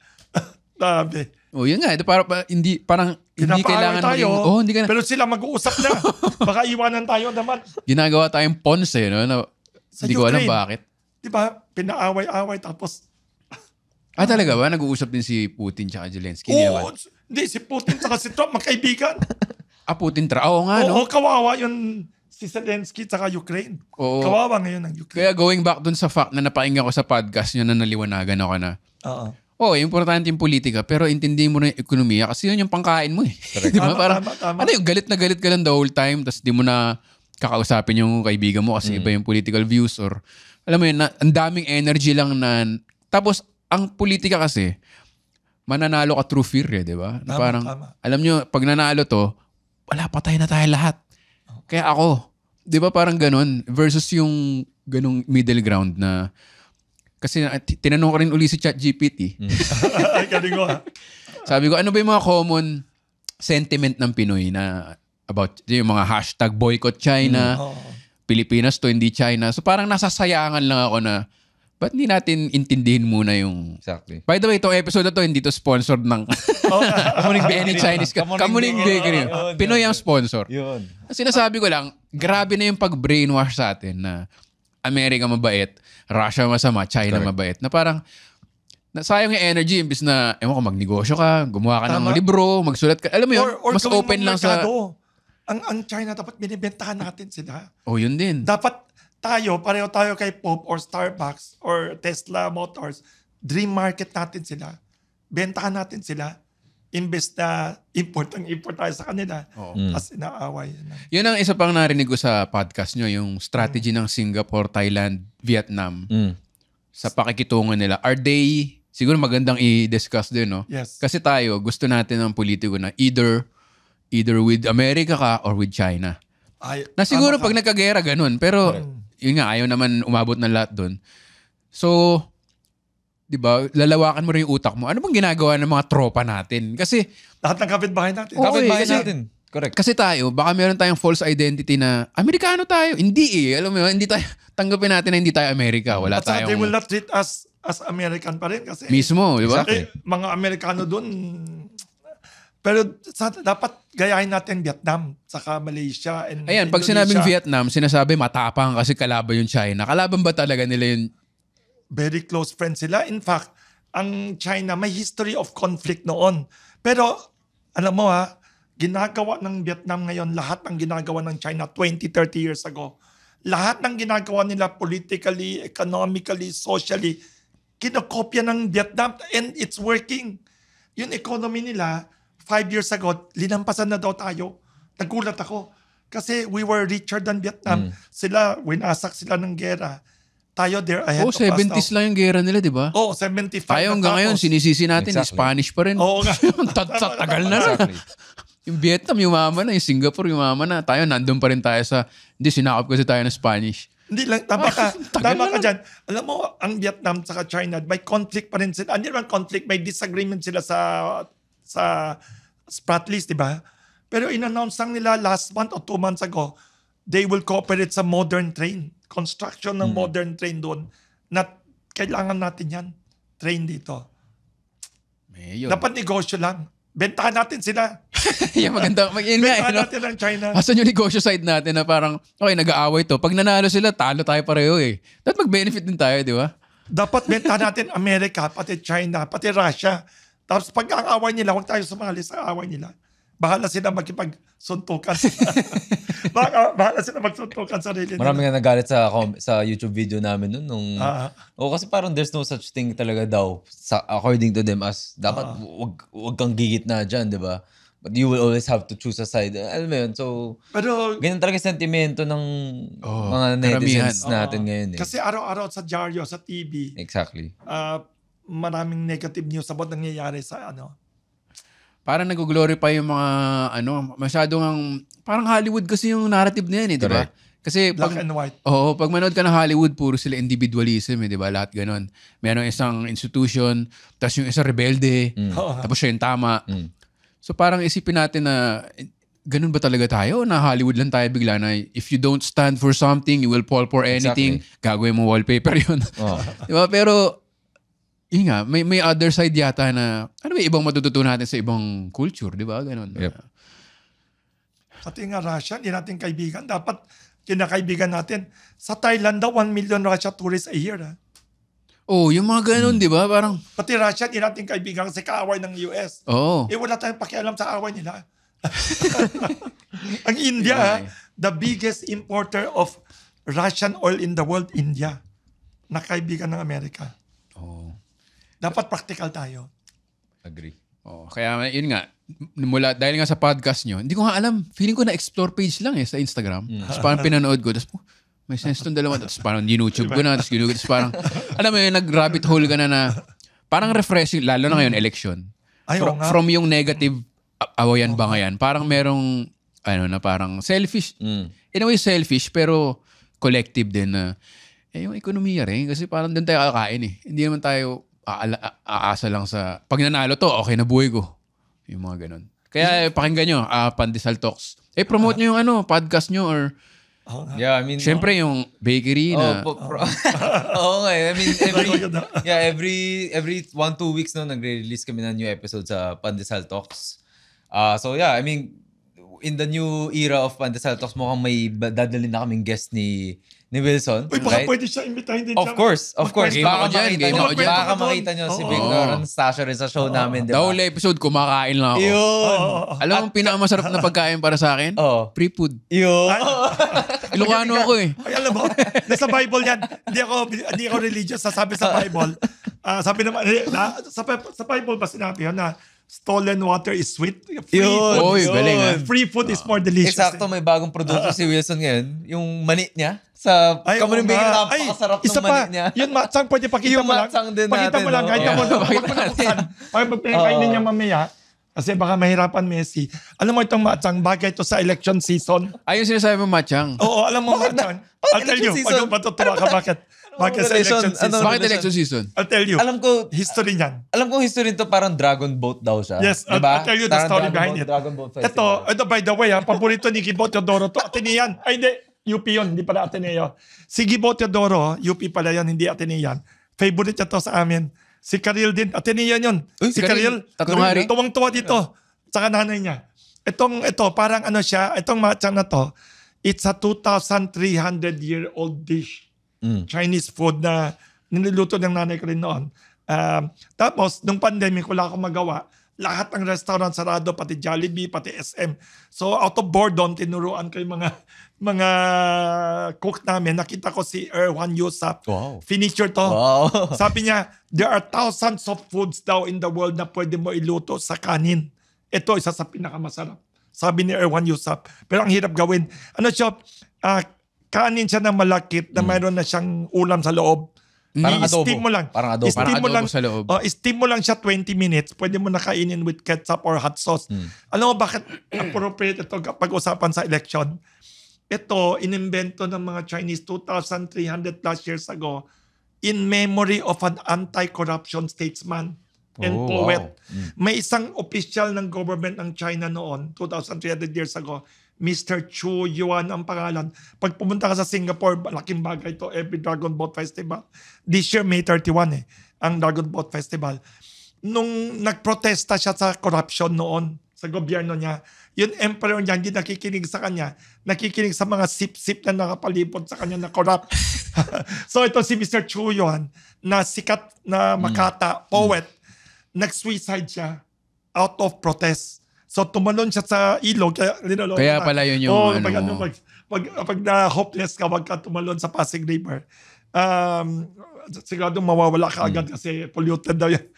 Sabi. Yun nga. Hindi kailangan tayo, hindi ka na. pero sila mag-uusap na. Baka iwanan tayo naman. Ginagawa tayong pawns no? Hindi ko alam bakit. Di ba? Pinaaway-away tapos... Talaga ba? Nag-uusap din si Putin tsaka Zelensky. Hindi, si Putin tsaka si Trump, magkaibigan. Putin Oo nga, no? Oo, kawawa yun si Zelensky tsaka Ukraine. Oo. Kawawa ngayon ang Ukraine. Kaya going back dun sa fact na napakinggan ko sa podcast nyo na naliwanagan ako na, importante yung politika, pero intindihin mo na yung ekonomiya kasi yun yung pangkain mo eh. Di ba? Tama. Yung galit na galit ka lang the whole time, tapos di mo na kakausapin yung kaibigan mo kasi iba yung political views or, alam mo yun, ang daming energy lang na, tapos ang politika kasi, mananalo ka through fear eh, di ba? Parang, alam nyo, pag nanalo to, wala, patay na tayo lahat. Kaya ako, di ba parang ganun, versus yung ganung middle ground na, kasi tinanong ko rin uli si ChatGPT. Ay, galing ko ha. Sabi ko, ano ba yung mga common sentiment ng Pinoy na about yung mga hashtag boycott China, Pilipinas to hindi China. So parang nasasayangan lang ako na, ba't hindi natin intindihin muna yung... Exactly. By the way, itong episode na to, hindi to sponsored ng Kamuning Any Chinese. Kamuning Bakery. Pinoy ang sponsor. Yun. Sinasabi ko lang, grabe na yung pag-brainwash sa atin na Amerika mabait, Russia masama, China mabait. Na parang, sayang yung energy, imbis na, ewan ko, magnegosyo ka, gumawa ka ng libro, magsulat ka. Alam mo yun, or mas open lang sa... Ang China, dapat binibentahan natin sila. Yun din. Dapat pareho tayo kay Pope or Starbucks or Tesla Motors. Dream market natin sila. Bentahan natin sila. Imbes na import tayo sa kanila. Tapos inaaway. Yun ang isa pang narinig ko sa podcast nyo, yung strategy ng Singapore, Thailand, Vietnam sa pakikitungan nila. Are they, siguro magandang i-discuss din, no? Yes. Kasi tayo, gusto natin ng politiko na either with America ka or with China. Na siguro pag nagkagera, ganun. Pero, yun nga, ayaw naman umabot ng lahat doon. So, di ba, lalawakan mo rin yung utak mo. Ano bang ginagawa ng mga tropa natin? Kasi, lahat ng kapitbahay natin. Kapitbahay natin. Correct. Kasi tayo, baka meron tayong false identity na Amerikano tayo. Hindi eh. Alam mo yun, hindi tayo, tanggapin natin na hindi tayo Amerika. Wala At tayong... they will not treat us as American pa rin. Kasi mismo, di ba? Mga Amerikano dun. Pero dapat gayahin natin Vietnam, saka Malaysia and Ayan, pag Indonesia. sinabing Vietnam, sinasabi matapang kasi kalaban yung China. Kalaban ba talaga nila yung... Very close friends sila. In fact, ang China may history of conflict noon. Pero, alam mo ginagawa ng Vietnam ngayon, lahat ng ginagawa ng China 20, 30 years ago. Lahat ng ginagawa nila politically, economically, socially, kinokopya ng Vietnam and it's working. Yung economy nila, 5 years ago, linampasan na daw tayo. Nagulat ako. Kasi we were richer than Vietnam. Sila, winasak sila ng gera. Tayo, they're ahead of us 70s lang yung gera nila, di ba? 75 tayo hanggang ngayon, sinisisi natin, Spanish pa rin. Oo nga. Tagal na. Yung Vietnam, yumaman na. Yung Singapore, yumaman na. Tayo, nandun pa rin tayo sa, hindi, sinakop kasi tayo ng Spanish. Hindi lang, tama ka dyan. Alam mo, ang Vietnam saka China, may conflict pa rin sila. Hindi naman conflict, may disagreement sila sa Spratlys, di ba? Pero in-announce lang nila last month o 2 months ago, they will cooperate sa modern train. Construction ng modern train doon. Na kailangan natin yan. Train dito. Dapat negosyo lang. Bentahan natin sila. Yan, maganda. Bentahan natin ang China. Asan yung negosyo side natin na parang, okay, nag-aaway to. Pag nanalo sila, talo tayo pareho eh. Dapat mag-benefit din tayo, di ba? Dapat bentahan natin Amerika, pati China, pati Russia. Tapos pag ang away nila, huwag tayo sumali sa away nila. Bahala sila magkipagsuntukan. Bahala sila magsuntukan sa sarili nila. Marami nga nagalit sa YouTube video namin nun. Kasi parang there's no such thing talaga daw according to them as dapat wag kang gigit na dyan, di ba? But you will always have to choose a side. Alam mo yun? So, pero, ganyan talaga sentimento ng mga netizens natin ngayon. Kasi araw-araw sa dyaryo, sa TV. Exactly. Maraming negative news about nangyayari sa Parang nag-glorify yung mga masyadong parang Hollywood kasi yung narrative na yan eh, di ba? Kasi black and white. Pag manood ka ng Hollywood, puro sila individualism eh, di ba? Lahat ganon. Merong isang institution, tapos yung isang rebelde, tapos siya yung tama. So parang isipin natin na ganun ba talaga tayo? Na Hollywood lang tayo bigla na if you don't stand for something, you will fall for anything. Exactly. Gagawin mo wallpaper yun. Di ba? Pero yun nga, may other side yata na may ibang matututunan natin sa ibang culture, di ba? Ganun. Yep. Pati nga Russia, hindi natin kaibigan. Dapat kinakaibigan natin. Sa Thailand daw, 1 million Russia tourists a year. Yung mga ganun, di ba? Parang pati Russia, hindi natin kaibigan kasi kaaway ng US. Wala tayong pakialam sa away nila. Ang India, the biggest importer of Russian oil in the world, India. Nakaibigan ng Amerika. Dapat practical tayo. Agree. Kaya yun nga, dahil nga sa podcast nyo, hindi ko nga alam, feeling ko na explore page lang sa Instagram. Tapos parang pinanood ko, tapos may sense tong dalawa. Tapos parang YouTube ko na, tapos parang, alam mo yun, nag-rabbit hole ka na parang refreshing, lalo na ngayon, election. From yung negative awayan ba ngayon, parang merong, parang selfish. In a way, selfish, pero collective din na, yung ekonomiya rin, kasi parang doon tayo kakain eh. Hindi naman tayo aasa lang sa pag nanalo to, okay na buhay ko. Yung mga ganun. Kaya pakinggan nyo, Pandesal Talks. Promote nyo yung podcast nyo or yeah, I mean, syempre yung bakery na. I mean, every 1-2 weeks nagre-release kami ng new episode sa Pandesal Talks. So yeah, I mean, in the new era of Pandesal Talks, mukhang may dadalhin na kaming guest ni Wilson. Baka pwede siya imbitahin din siya. Of course. Baka makita nyo si Victor Anastasio rin sa show namin. The whole episode, kumakain lang ako. Alam mo, pinakamasarap na pagkain para sa akin? Free food. Ilocano ako eh. Alam mo, nasa Bible yan. Hindi ako religious. Sasabi sa Bible. Sabi naman, sa Bible ba sinabi yun na stolen water is sweet. Free food is more delicious. Exacto, may bagong produkto si Wilson ngayon. Yung mani niya. Sa Kamuning Bakery, napakasarap ng mani niya. Yung matsang, pwede pakita mo lang. Yung matsang din pakita natin. Pakita mo lang, kahit na mo buksan. Pag magpinakainin niya mamaya, kasi baka mahirapan Messi. Alam mo itong matsang, bagay ito sa election season. Ayun sinasabi mo matsang? Oo, alam mo matsang. I'll tell you, pag matutuwa ka bakit. Bakit sa election season? Bakit election season? I'll tell you. Alam ko, history niyan. Alam ko history nito parang Dragon Boat daw siya. Yes, diba? I'll tell you the story behind it. Dragon Boat Festival. Ito, by the way, paborito ni Gibo Teodoro to. Atenean. Ay, hindi. UP yun, hindi pala Ateneo. Si Gibo Teodoro, UP pala yan, hindi Atenean. Favorite niya to sa amin. Si Karil din, Atenean yun. Si Karil, tatlong hari. Tuwang-tuwa dito. Saka nanay niya. Ito, parang siya, itong matsang na to, it's a 2,300-year-old dish. Chinese food na niluluto ng nanay ko rin noon. Tapos, nung pandemic, wala akong magawa. Lahat ng restaurant sarado, pati Jollibee, pati SM. So, out of boredom, tinuruan ko yung mga mga cook namin, nakita ko si Erwan Yusap. Wow. Finisher to. Wow. Sabi niya, there are thousands of foods daw in the world na pwede mo iluto sa kanin. Ito, isa sa pinakamasarap. Sabi ni Erwan Yusap. Pero ang hirap gawin. Ano siya, kanin siya na malakit na mayroon na siyang ulam sa loob. Parang adobo. I-steam mo lang. Parang adobo. I-steam mo lang sa loob. I-steam mo lang siya 20 minutes. Pwede mo nakainin with ketchup or hot sauce. Alam mo bakit appropriate ito pag-usapan sa election? Ito, inimbento ng mga Chinese 2,300 plus years ago in memory of an anti-corruption statesman and poet. Wow. May isang official ng government ng China noon, 2,300 years ago, Mr. Chu Yuan ang pangalan. Pag pumunta ka sa Singapore, malaking bagay ito, every Dragon Boat Festival. This year, May 31 ang Dragon Boat Festival. Nung nagprotesta siya sa corruption noon, sa gobyerno niya, yung emperor niya hindi nakikinig sa kanya, nakikinig sa mga sip-sip na nakapalibot sa kanya na corrupt. So ito si Mr. Chu Yuan, na sikat na makata, poet, nag-suicide siya out of protest. So tumalon siya sa ilog. Kaya pala yun yung pag na-hopeless ka, wag ka tumalon sa Pasig River. Sigurado mawawala ka agad kasi polluted daw yan.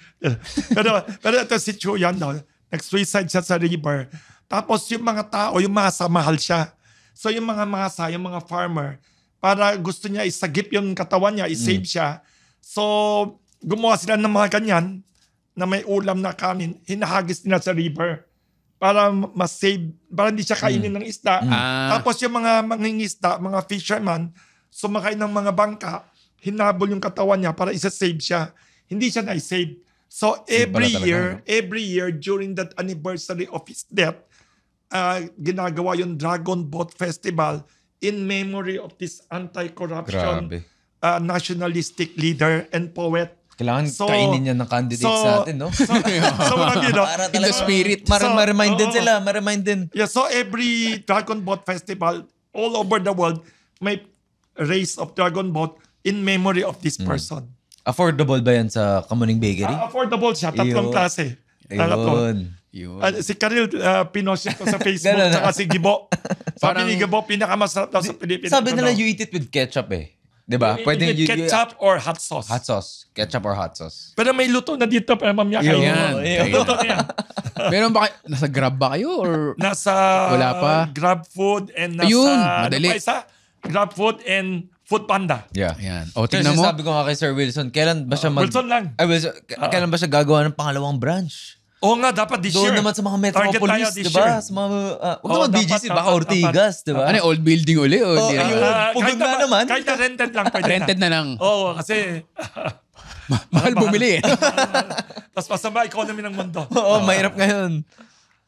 pero ito si Chu Yuan daw, nag-suicide siya sa river. Tapos yung mga tao, yung masa, mahal siya. So yung mga masa, yung mga farmer, para gusto niya isagip yung katawan niya, isave siya. So gumawa sila ng mga ganyan na may ulam na kanin, hinahagis nila sa river para mas-save, para hindi siya kainin ng isda. Tapos yung mga mangingisda, mga fisherman, sumakay ng mga bangka, hinabol yung katawan niya para isa-save siya. Hindi siya na-save. So every year during that anniversary of his death, ginagawa yung Dragon Boat Festival in memory of this anti-corruption nationalistic leader and poet. Kailangan kainin niya ng candidates natin, no? So para in the spirit. Ma-remind din sila. Ma-remind din. Yeah, so every Dragon Boat Festival all over the world may race of Dragon Boat in memory of this person. Affordable ba yan sa Kamuning Bakery? Affordable siya. Tatlong klase. Ayun. Si Karil pinost ito sa Facebook tsaka si Gibo. Sabi ni Gibo, pinakamasarap daw sa Pilipinas. Sabi nila you eat it with ketchup eh. Diba? Pwede ketchup or hot sauce. Hot sauce. Ketchup or hot sauce. Pero may luto na dito para mamaya kayo. Luto na yan. Meron ba nasa Grab ba kayo? Or nasa wala pa? Grab Food and nasa madali. Grab Food and Food Panda. Yeah. Ayan. O, tingnan mo. Sabi ko nga kay Sir Wilson, kailan ba siya Wilson lang. Kailan ba siya gagawa ng pangalawang branch? Oo nga, dapat this year. Doon naman sa mga metropolis, diba? Sa mga, huwag naman BGC, baka Ortigas, diba? Ano, old building uli? Pugod na naman. Kahit na rented lang. Rented na lang. Oo, kasi mahal bumili eh. Tapos masama economy ng mundo. Oo, mahirap ngayon.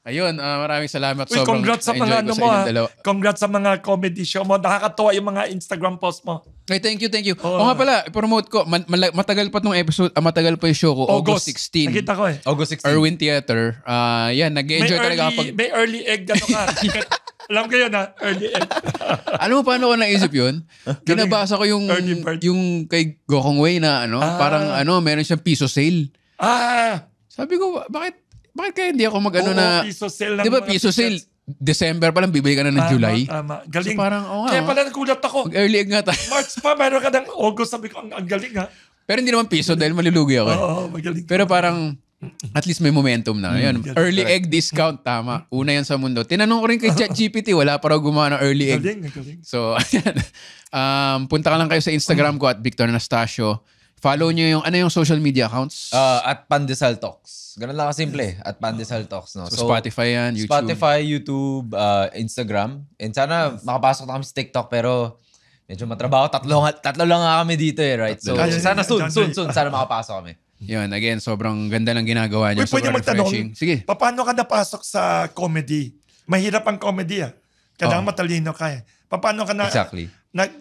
Ayun, maraming salamat. Uy, congrats sa mga congrats sa mga comedy show mo. Nakakatuwa yung mga Instagram post mo. Okay, thank you. O nga pala, i-promote ko. Matagal pa tong episode, matagal pa yung show ko. August 16. Nakita ko eh. August 16. Erwin Theater. Yan, nag-enjoy talaga kapag... May early egg ka. Alam ko yun ha, early egg. Alam mo paano ko naisip yun? Kinabasa ko yung kay Gokong Wei na parang meron siyang piso sale. Sabi ko, bakit kaya hindi ako piso sale. Di ba piso sale? December pa lang, bibili ka na ng July. Tama. Galing. So parang, kaya pala nagulat ako. Mag-early egg nga tayo. March pa, meron ka ng August. Sabi ko, ang galing ha. Pero hindi naman piso dahil malulugi ako. Oo, magaling. Pero parang, at least may momentum na. Yun, early egg discount, tama. Una yan sa mundo. Tinanong ko rin kay ChatGPT, wala pa raw gumawa ng early egg. Galing. So, punta ka lang kayo sa Instagram ko at Victor Anastasio. Follow nyo yung social media accounts. At Pandesal Talks. Ganun lang kasimple. At Pandesal Talks. No? So, Spotify yan, YouTube. Spotify, YouTube, Instagram. And sana makapasok na kami sa TikTok pero medyo matrabaho. Tatlo lang nga kami dito eh, right? So, sana soon. Sana makapasok kami. Yun, again, sobrang ganda ng ginagawa niya. Pwede magtanong, sige. Paano ka napasok sa comedy? Mahirap ang comedy Kailangan matalino ka eh. Paano ka Exactly.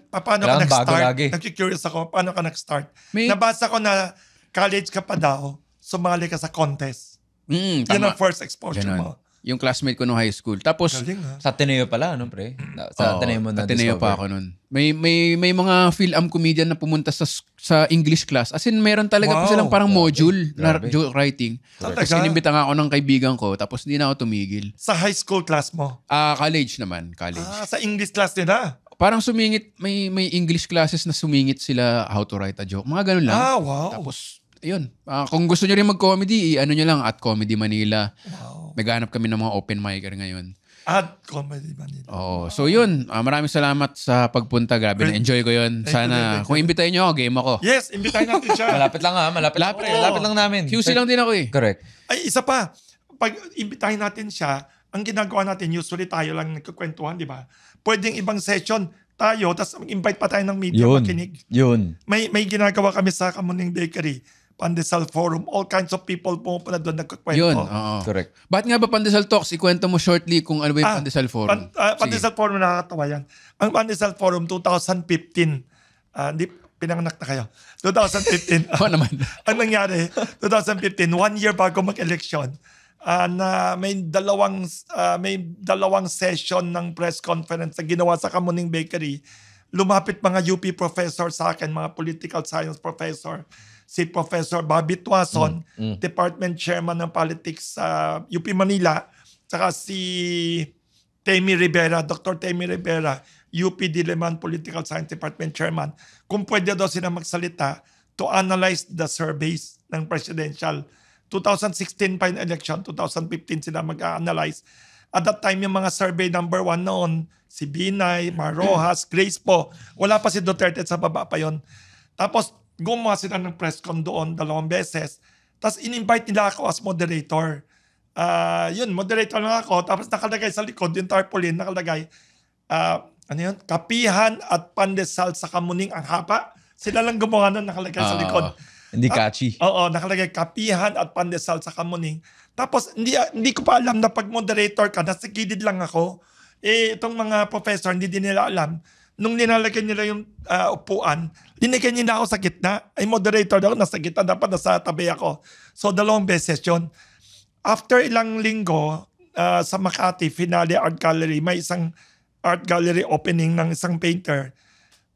Paano ka nag-start? Nag-curious ako, paano ka nag-start? Nabasa ko na college ka pa daw, sumali ka sa contest. Yun ang first exposure mo. Yung classmate ko no high school. Tapos, sa Ateneo pala, no, pre? Sa Ateneo mo na Ateneo pa ako nun. May mga film comedian na pumunta sa English class. As in, meron talaga pa silang parang module na joke writing. Tapos inimbita nga ako ng kaibigan ko. Tapos hindi na ako tumigil. Sa high school class mo? College naman. College. Sa English class nila? Parang sumingit, may English classes na sumingit sila how to write a joke. Mga ganun lang. Wow. Tapos, ayun. Kung gusto nyo rin mag-comedy, ano nyo lang, at Comedy Manila. Wow. Naghanap kami ng mga open micer ngayon. At Comedy Manila. Oo. So yun, maraming salamat sa pagpunta. Grabe, na-enjoy ko yun. Sana, kung imbitahin nyo ako, game ako. Yes, imbitahin natin siya. Malapit lang Malapit lang namin. QC lang din ako eh. Correct. Ay, isa pa. Pag imbitahin natin siya, ang ginagawa natin, usually tayo lang nagkukwentuhan, di ba? Pwedeng ibang session tayo, tapos invite pa tayo ng media makinig. Yun. May ginagawa kami sa Kamuning Bakery, Pandesal Forum, all kinds of people pumupunta doon nagkukwento. Yun, oo. Correct. Bakit nga ba Pandesal Talks? Ikwento mo shortly kung ano ba yung Pandesal Forum. Pandesal Forum, nakakatawa yan. Ang Pandesal Forum, 2015, hindi, pinanganak na kayo. 2015. naman. Ang nangyari, 2015, 1 year bago mag-election, na may dalawang session ng press conference na ginawa sa Kamuning Bakery. Lumapit mga UP professor sa akin, mga political science professor. Si Professor Bobby Tuason, Department Chairman ng Politics sa UP Manila, saka si Temi Rivera, Dr. Temi Rivera, UP Diliman Political Science Department Chairman, kung pwede daw sila magsalita to analyze the surveys ng presidential. 2016 pa yung election, 2015 sila mag-analyze. At that time, yung mga survey number 1 noon, si Binay, Mar Rojas, Grace po, wala pa si Duterte, sa baba pa yon. Tapos, gumawa sila ng press con doon 2 beses. Tapos in-invite nila ako as moderator. Moderator lang ako. Tapos nakalagay sa likod, yung tarpaulin, nakalagay, kapihan at pandesal sa Kamuning ang hapa. Sila lang gumawa nun, nakalagay sa likod. Hindi catchy. Oo, nakalagay kapihan at pandesal sa Kamuning. Tapos hindi ko pa alam na pag moderator ka, nasa gilid lang ako. Itong mga professor, hindi din nila alam. Nung nilalagay nila yung upuan, linagay nila ako sa gitna. Ay, moderator daw, nasa gitna. Dapat nasa tabi ako. So, 2 beses yun. After ilang linggo, sa Makati, Finale Art Gallery, may isang art gallery opening ng isang painter.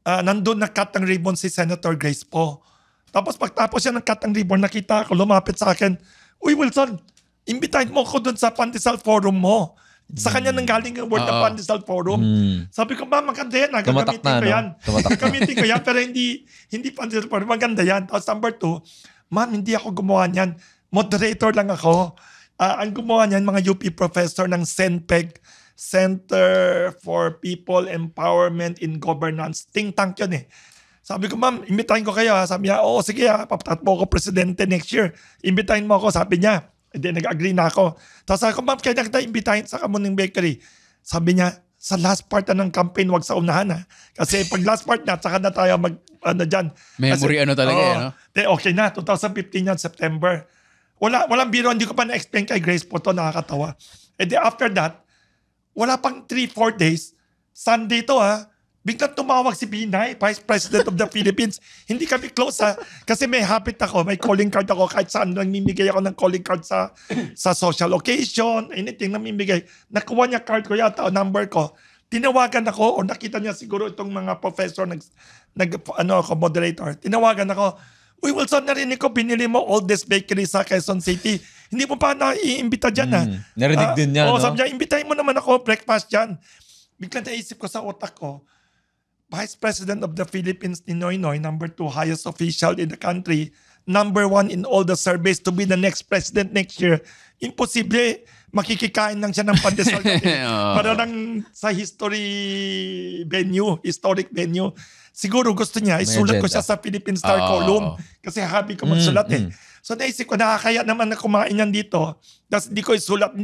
Nandun na-cut ang ribbon si Senator Grace po. Tapos pagtapos siya ng cut ang ribbon, nakita ako, lumapit sa akin, "Uy, Wilson, imbitahin mo ko dun sa Pandesal Forum mo." Sa kanya nang galing ang word ng Pandesal Forum. Sabi ko, "Ma'am, maganda yan. Gagamitin ko yan." Gagamitin ko yan, pero hindi Pandesal Forum. Maganda yan. Tapos number 2, "Ma'am, hindi ako gumawa niyan. Moderator lang ako." Ang gumawa niyan, mga UP professor ng CENPEG, Center for People Empowerment in Governance. Think tank yun eh. Sabi ko, "Ma'am, imbitahin ko kayo." Sabi niya, "Oo, sige papatakbo ako presidente next year. Imbitahin mo ako." Sabi niya. Hindi, nag-agree na ako. Tapos sabi ko, "Ma'am, kaya kita imbitahin sa Kamuning Bakery." Sabi niya, "Sa last part ng campaign, wag sa unahan Kasi pag last part na, saka na tayo dyan." Memory kasi, talaga no? Okay na, 2015 yan, September. Walang biro, hindi ko pa na-explain kay Grace po to, nakakatawa. And then after that, wala pang 3-4 days, Sunday to biglang tumawag si Binay, Vice President of the Philippines. Hindi kami close kasi may habit ako, may calling card ako, kahit saan namimigay ako ng calling card sa social occasion, anything namimigay. Nakuha niya card ko yata, number ko. Tinawagan ako, o nakita niya siguro itong mga professor, moderator. Tinawagan ako, "Uy, Wilson, narinig ko, binili mo Oldest Bakery sa Quezon City. Hindi mo pa naiimbita dyan Narinig din niya, no? Sabi niya, "Imbitahin mo naman ako, breakfast dyan." Biglang naisip ko sa utak ko, Vice President of the Philippines ni Noynoy, number 2 highest official in the country, number 1 in all the surveys to be the next president next year. Imposible, makikikain lang siya ng pandesal. Para lang sa historic venue. Siguro gusto niya, isulat ko siya sa Philippine Star column. Kasi happy ko magsulat So naisip ko, nakakaya naman na kumain yan dito. Tapos hindi ko isulat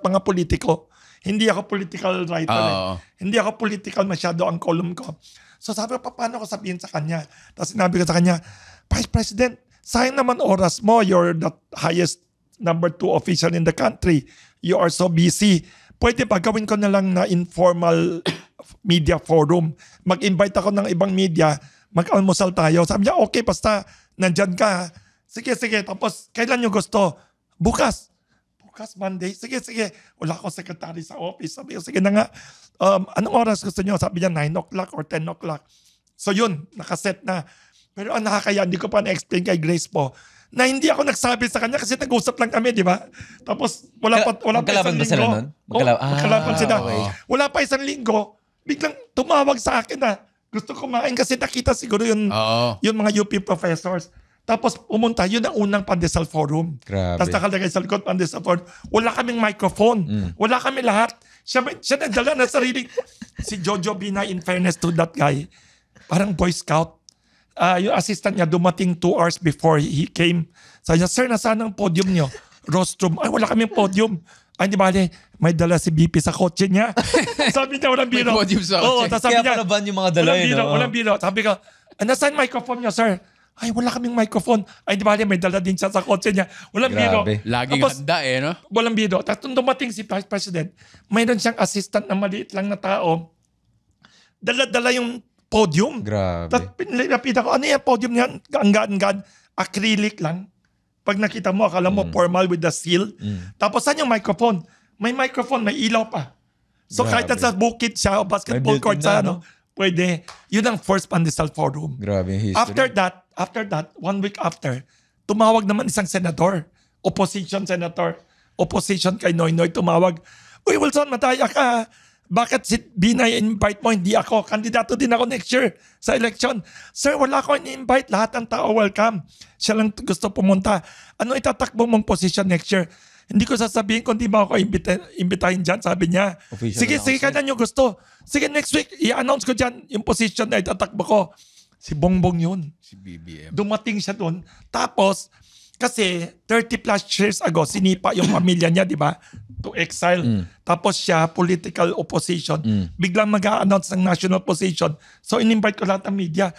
mga politiko. Hindi ako political writer. Hindi ako political masyado ang column ko. So sabi ko, paano ko sabihin sa kanya? Tapos sinabi ko sa kanya, "Vice President, sayang naman oras mo. You're the highest number 2 official in the country. You are so busy. Pwede ba gawin ko na lang na informal media forum? Mag-invite ako ng ibang media, mag-almusal tayo." Sabi niya, "Okay, basta nandyan ka." Sige. Tapos, kailan nyo gusto? Bukas. bukas, Monday. Sige. Wala akong secretary sa office. Sabi ko, sige na nga. Anong oras gusto nyo? Sabi niya, 9 o'clock or 10 o'clock. So yun, nakaset na. Pero ang nakakaya, hindi ko pa na-explain kay Grace po, na hindi ako nagsabi sa kanya kasi nag-usap lang kami, di ba? Tapos wala pa isang linggo. Magkalaban sila. Okay. Wala pa isang linggo, biglang tumawag sa akin na gusto kumain kasi nakita siguro yun mga UP professors. Tapos pumunta, yun ang unang Pandesal Forum. Grabe. Tapos nakalagay sa likod, Pandesal Forum. Wala kaming microphone. Wala kami lahat. Siya nagdala na sarili. Si Jojo Binay, in fairness to that guy, parang Boy Scout. Yung assistant niya dumating 2 hours before he came. Sabi niya, sir, nasaan ang podium niyo? Rostrum. Ay, wala kaming podium. Ay, di bale, may dala si BP sa kotse niya. Sabi niya, walang biro. May podium sa kotse. Kaya pala ban yung mga dala yun. Walang biro. Sabi ko, nasaan microphone niyo, sir? Ay, wala kaming microphone. Ay, di bale, may dala din siya sa kotse niya. Walang biro. Laging handa no? Walang biro. Tapos nung dumating si Vice President, mayroon siyang assistant na maliit lang na tao. Dala-dala yung podium. Grabe. Tapos pinilapita ko, ano yung podium niyan? Ang acrylic lang. Pag nakita mo, akala mo formal with the seal. Tapos saan yung microphone? May microphone, may ilaw pa. So kahit sa bukid siya o basketball court sa pwede. Yun ang first Pandesal Forum. Grabe yung After history. that, 1 week after, tumawag naman isang senador. Opposition senator. Opposition kay Noynoy tumawag. Uy, Wilson, mataya ka. Bakit si Binay invite mo? Hindi ako. Kandidato din ako next year sa election. Sir, wala ko in-invite. Lahat ng tao welcome. Siya lang gusto pumunta. Ano itatakbo mong position next year? Hindi ko sasabihin kung di ba ako imbitahin dyan. Sabi niya, sige, kanan nyo gusto. Sige, next week, i-announce ko dyan yung position na itatakbo ko. Si Bongbong yun. Si BBM. Dumating siya doon. Tapos, kasi 30 plus years ago, sinipa yung pamilya niya, di ba? To exile. Tapos siya, political opposition. Biglang mag-a-announce ng national position. So, in-invite ko lahat ng media.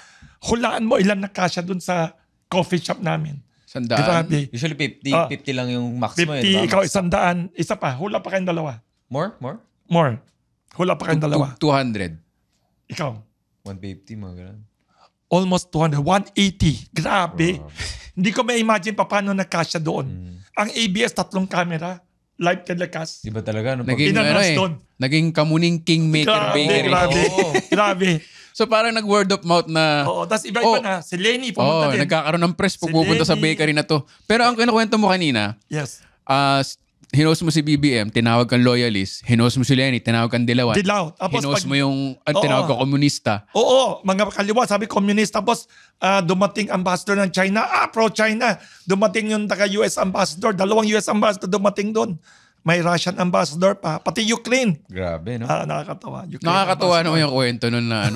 Hulaan mo ilan nakasya dun sa coffee shop namin. 100. Grabe. Usually 50 lang yung max mo. 50, ikaw 100. Isa pa, hula pa kayong dalawa. More? Hula pa kayong dalawa. 200. Ikaw. 150, mga ganun. Almost 200. 180. Grabe. Hindi ko ma-imagine pa paano nakasya doon. Ang ABS, 3 camera. Live telecast. Diba talaga? Naging kamuning Kingmaker Bakery. Grabe. So parang nag-word of mouth na... Oo, tapos iba-iba na. Si Lenny pumunta din. Nagkakaroon ng press pupunta sa bakery na to. Pero ang kinukwento mo kanina, hinost mo si BBM, tinawag kang loyalist. Hinost mo si Lenny, tinawag kang dilawan. Hinost mo yung tinawag kang komunista. Oo, mga kaliwa, sabi komunista. Tapos dumating ambassador ng China. Pro-China. Dumating yung taga-US ambassador. 2 US ambassador dumating doon. May Russian ambassador pa. Pati Ukraine. Grabe, no? Nakakatawa. Nakakatawa naman yung kwento nun na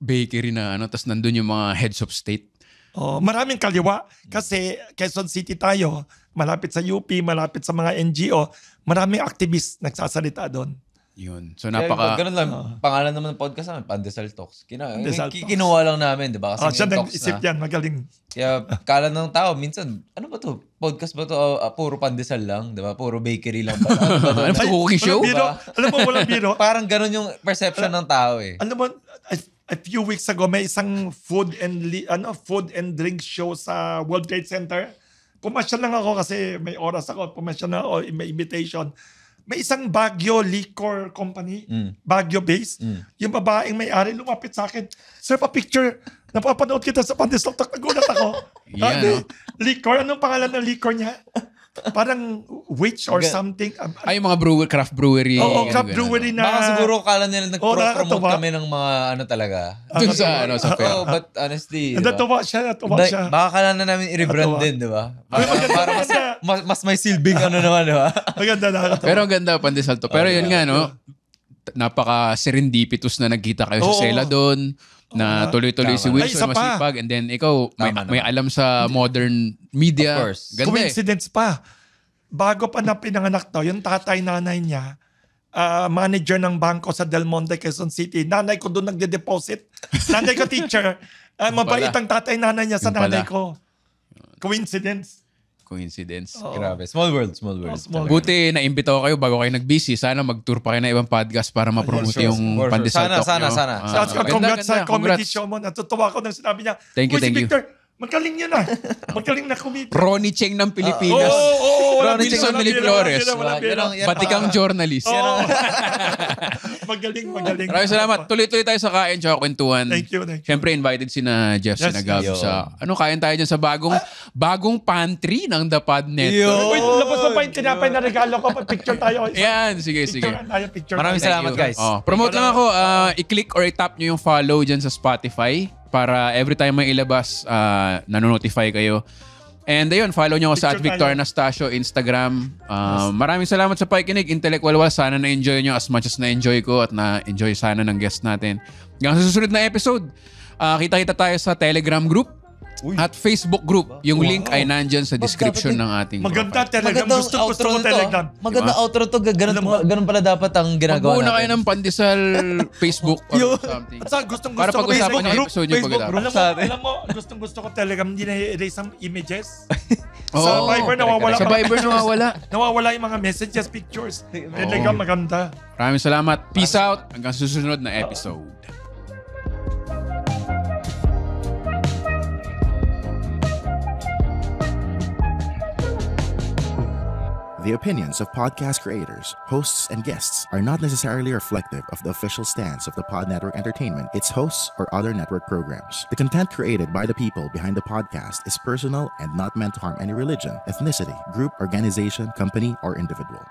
bakery na tapos nandun yung mga heads of state. Maraming kaliwa. Kasi Quezon City tayo, malapit sa UP, malapit sa mga NGO, maraming activists nagsasalita doon. Yun. So ganun lang. Pangalan naman ng podcast namin, Pandesal Talks. Kinuha lang namin, di ba? Kasi siya nag-isip yan, magaling. Kaya kala ng tao, minsan, ano ba to? Podcast ba to? Puro pandesal lang, di ba? Puro bakery lang ba? Ano ba to? Cooking show? Alam mo, walang biro. Parang ganun yung perception ng tao eh. Alam mo, a few weeks ago, may isang food and drink show sa World Trade Center. Pumasya lang ako kasi may oras ako. Pumasya na ako, may invitation. May isang Baguio liquor company, Baguio base. Yung babaeng may-ari lumapit sa akin, sir, pa-picture. Napapanood kita sa Pandesal Talk. Nagulat ako. Liquor, anong pangalan ng liquor niya? Parang witch or something. Ay, yung mga craft brewery. Oo, craft brewery na. Baka siguro kala nila nag-promote kami ng mga talaga. Dun sa fair. But honestly, Natuwa siya. Baka kala na namin i-rebrand din, di ba? Para mas may silbing naman, di ba? Maganda nakakatawa. Pero ang ganda, Pandesal to. Pero yun nga, napaka-serendipitous na nagkita kayo sa Sela doon. Na tuloy-tuloy si Wilson masipag and then ikaw may alam sa modern media. Of course. Ganda. Coincidence pa. Bago pa na pinanganak to, yung tatay-nanay niya, manager ng bangko sa Del Monte, Quezon City. Nanay ko doon nagde-deposit. Nanay ko teacher. Mabait ang tatay-nanay niya sa nanay ko. Coincidence. Grabe. Small world. Buti na-imbita ko kayo bago kayo nag-busy. Sana mag-tour pa kayo na ibang podcast para ma-promote yung Pandesal Talk. Sana. Congrats sa comedy show mo. Natutuwa ko nang sinabi niya. Thank you. Victor, Magaling yun ah. Magaling na comedian. Ronnie Cheng ng Pilipinas. Ronnie Wilson Miliflores. Batikang journalist. Magaling. Maraming salamat. Tuloy-tuloy tayo sa kain tsaka kwentuhan. Thank you. Siyempre, invited sina Jeff, sina Gab sa... Kain tayo dyan sa bagong pantry ng The Pod Network. Wait, labas na pa yung tinapay na regalo ko. Picture tayo. Yan, sige. Picture. Maraming salamat, guys. Promote lang ako. I-click or i-tap nyo yung follow dyan sa Spotify para every time may ilabas, nanonotify kayo. And ayun, follow nyo ako sa @VictorAnastasio Instagram. Maraming salamat sa pakikinig. Intellectual Wall, sana na-enjoy nyo as much as na-enjoy ko at na-enjoy sana ng guest natin. Hanggang sa susunod na episode, kita-kita tayo sa Telegram group at Facebook group. Yung link ay nandyan sa description ng ating maganda Telegram. Gusto ko Telegram. Maganda outro to. Ganun pala dapat ang ginagawa natin. Magbuo na kayo ng pandesal Facebook or something. Para pag-usapan yung episode nyo pagkatapos. Alam mo, gusto ko Telegram. Hindi na-erase ang images. Sa Viber nawawala. Nawawala yung mga messages, pictures. Telegram maganda. Maraming salamat. Peace out. Hanggang susunod na episode. The opinions of podcast creators, hosts, and guests are not necessarily reflective of the official stance of the Pod Network Entertainment, its hosts, or other network programs. The content created by the people behind the podcast is personal and not meant to harm any religion, ethnicity, group, organization, company, or individual.